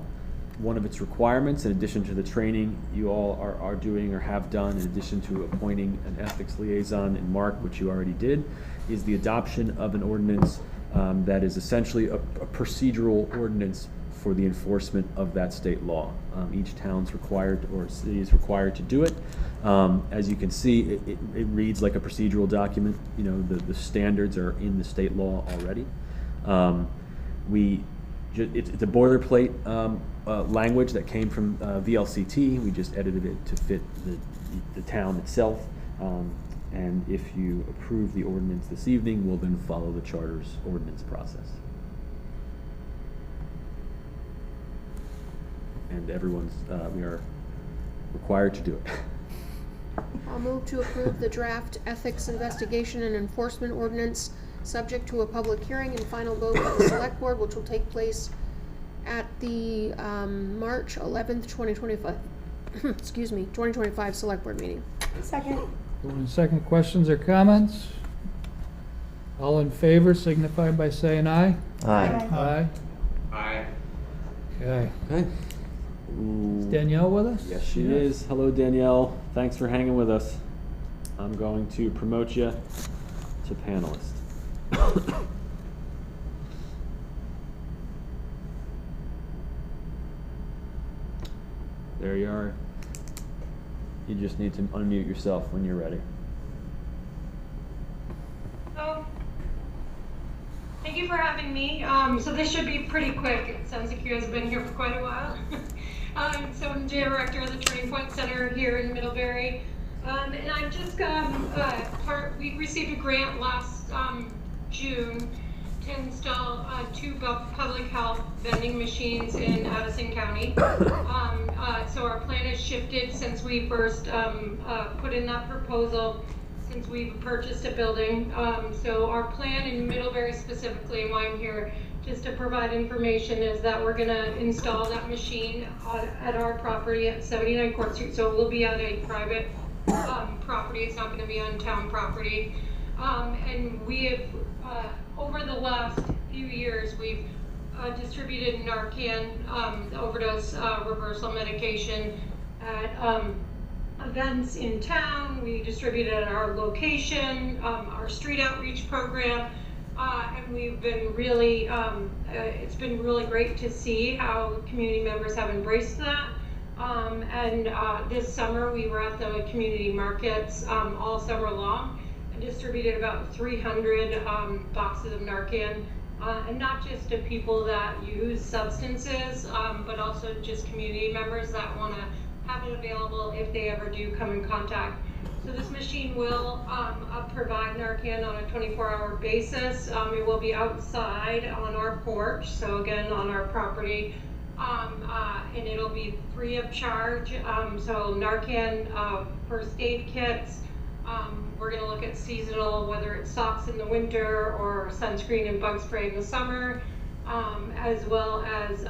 One of its requirements, in addition to the training you all are doing or have done, in addition to appointing an ethics liaison in Mark, which you already did, is the adoption of an ordinance that is essentially a procedural ordinance for the enforcement of that state law. Each town's required or city is required to do it. As you can see, it reads like a procedural document. The standards are in the state law already. It's a boilerplate language that came from VLCT. We just edited it to fit the town itself. And if you approve the ordinance this evening, we'll then follow the charter's ordinance process. And we are required to do it. I'll move to approve the draft ethics investigation and enforcement ordinance, subject to a public hearing and final vote by the select board, which will take place at the March 11th, 2025, 2025 select board meeting. Second. Going second, questions or comments? All in favor signify by saying aye. Aye. Aye. Aye. Okay. Okay. Is Danielle with us? Yes, she is. Hello, Danielle. Thanks for hanging with us. I'm going to promote you to panelist. There you are. You just need to unmute yourself when you're ready. Thank you for having me. So this should be pretty quick. It sounds like you guys have been here for quite a while. So I'm Director of the Turning Point Center here in Middlebury. And I just we received a grant last June to install 2 public health vending machines in Addison County. So our plan has shifted since we first put in that proposal, since we've purchased a building. So our plan in Middlebury specifically, and why I'm here just to provide information, is that we're gonna install that machine at our property at 79 Court Street. So we'll be at a private property. It's not gonna be on town property. And we have, over the last few years, we've distributed Narcan, the overdose reversal medication at events in town. We distributed at our location, our street outreach program, and we've been really, it's been really great to see how community members have embraced that. And this summer we were at the community markets all summer long and distributed about 300 boxes of Narcan. And not just to people that use substances, but also just community members that want to have it available if they ever do come in contact. So this machine will provide Narcan on a 24-hour basis. It will be outside on our porch, so again on our property, and it'll be free of charge. So Narcan first aid kits. We're going to look at seasonal, whether it's socks in the winter or sunscreen and bug spray in the summer, as well as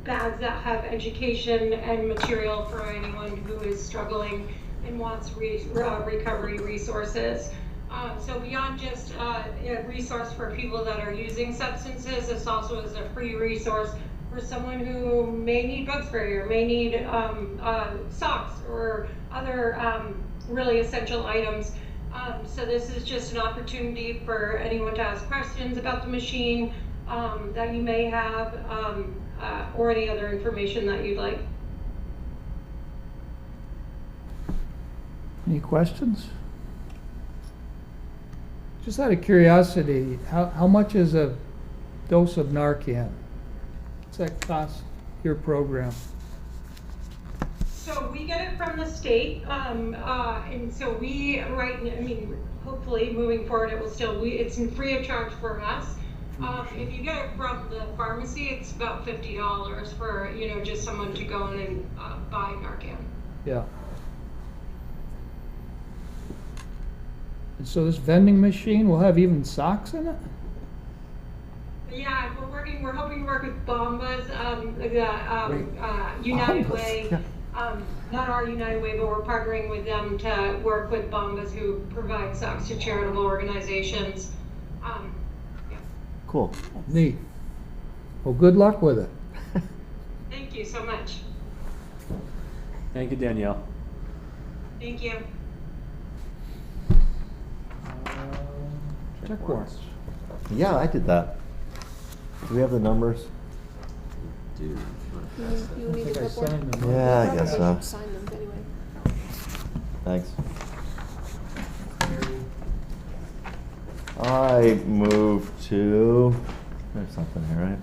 bags that have education and material for anyone who is struggling and wants recovery resources. So beyond just a resource for people that are using substances, this also is a free resource for someone who may need bug spray or may need socks or other really essential items. So this is just an opportunity for anyone to ask questions about the machine that you may have, or any other information that you'd like. Any questions? Just out of curiosity, how much is a dose of Narcan? What's that cost your program? So we get it from the state, and so we hopefully moving forward it will still, it's free of charge for us. If you get it from the pharmacy, it's about $50 for, just someone to go in and buy Narcan. Yeah. And so this vending machine will have even socks in it? Yeah, we're hoping to work with Bombas, United Way. Not our United Way, but we're partnering with them to work with Bombas, who provide socks to charitable organizations. Cool. Neat. Well, good luck with it. Thank you so much. Thank you, Danielle. Thank you. Check warrants. Yeah, I did that. Do we have the numbers? Do. You need I think a I clipboard? signed them. Yeah, I guess so. Sign them anyway. Thanks. I move to, there's something here, right?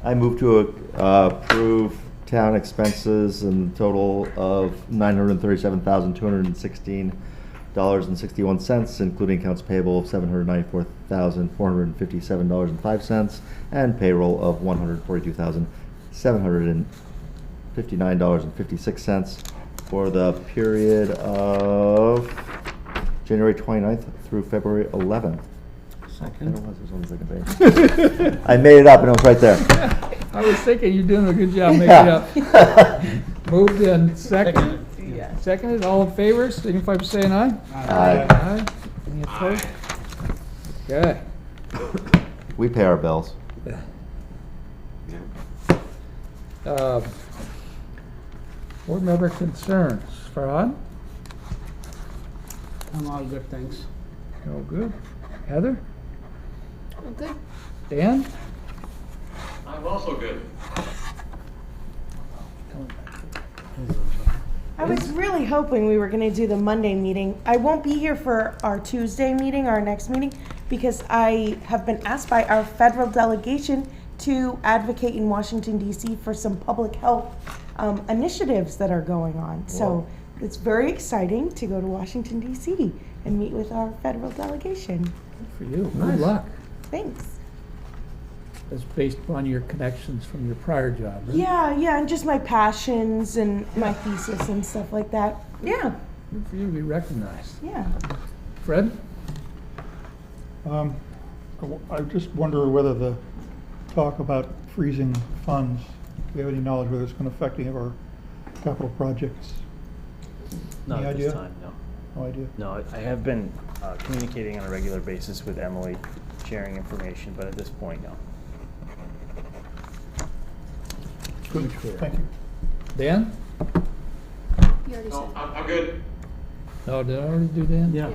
I move to approve town expenses in the total of $937,216.61, including accounts payable of $794,457.05 and payroll of $142,759.56 for the period of January 29th through February 11th. Second. I made it up and it was right there. I was thinking you're doing a good job making Yeah. it up. Moved in second. Seconded, all in favor, signify by saying aye. Aye. Aye. Any opposed? Okay. We pay our bills. Board member concerns. Farhad? I'm all good, thanks. No good. Heather? Oh, good. Dan? I'm also good. I was really hoping we were going to do the Monday meeting. I won't be here for our Tuesday meeting, our next meeting, because I have been asked by our federal delegation to advocate in Washington, D.C. for some public health initiatives that are going on. So it's very exciting to go to Washington, D.C. and meet with our federal delegation. Good for you. Good luck. Thanks. That's based upon your connections from your prior job, right? Yeah, and just my passions and my thesis and stuff like that. Yeah. Good for you to be recognized. Yeah. Fred? I just wonder whether the talk about freezing funds, do we have any knowledge whether it's going to affect any of our capital projects? Not Any at idea? this time, no. No idea. No, I have been communicating on a regular basis with Emily, sharing information, but at this point, no. Good, thank you. Dan? You already said. I'm good. Oh, did I already do Dan? Yeah.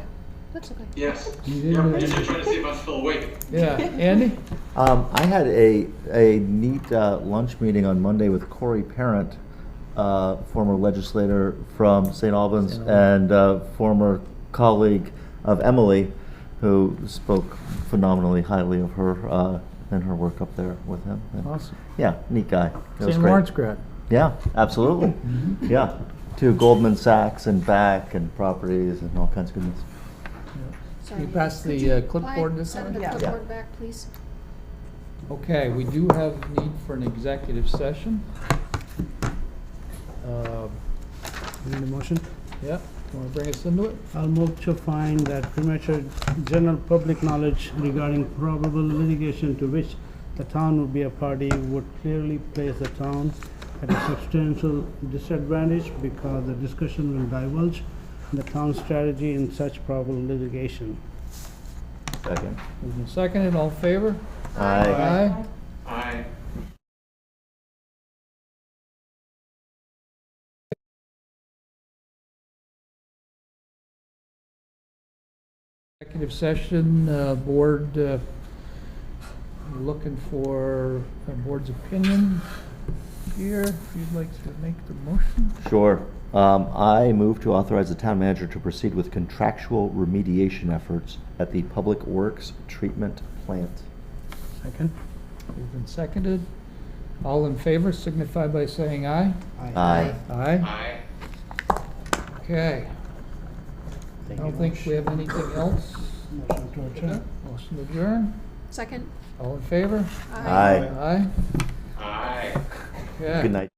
That's okay. Yes. You Yeah, I'm didn't- just trying to see if I'm still awake. Yeah, Andy? I had a neat lunch meeting on Monday with Corey Parent, former legislator from St. Albans and former colleague of Emily, who spoke phenomenally highly of her and her work up there with him. And Awesome. yeah, neat guy. It was St. great. Lawrence grad. Yeah, absolutely. Yeah, to Goldman Sachs and back and properties and all kinds of goodness. Sorry. You pass Could the you clipboard this send time? the Yeah. clipboard back, please? Okay, we do have need for an executive session. Need a motion? Yeah, you wanna bring us into it? I'll move to find that premature general public knowledge regarding probable litigation to which the town would be a party would clearly place the town at a substantial disadvantage because the discussion will divulge the town's strategy in such probable litigation. Second. Moved and seconded, all in favor? Aye. Aye. Executive session, board, looking for a board's opinion here. If you'd like to make the motion. Sure. I move to authorize the town manager to proceed with contractual remediation efforts at the Public Works Treatment Plant. Second? Moved and seconded. All in favor signify by saying aye. Aye. Aye. Aye. Okay. I don't think we have anything else. Motion to adjourn. Motion to adjourn. Second? All in favor? Aye. Aye. Aye. Okay. Good night.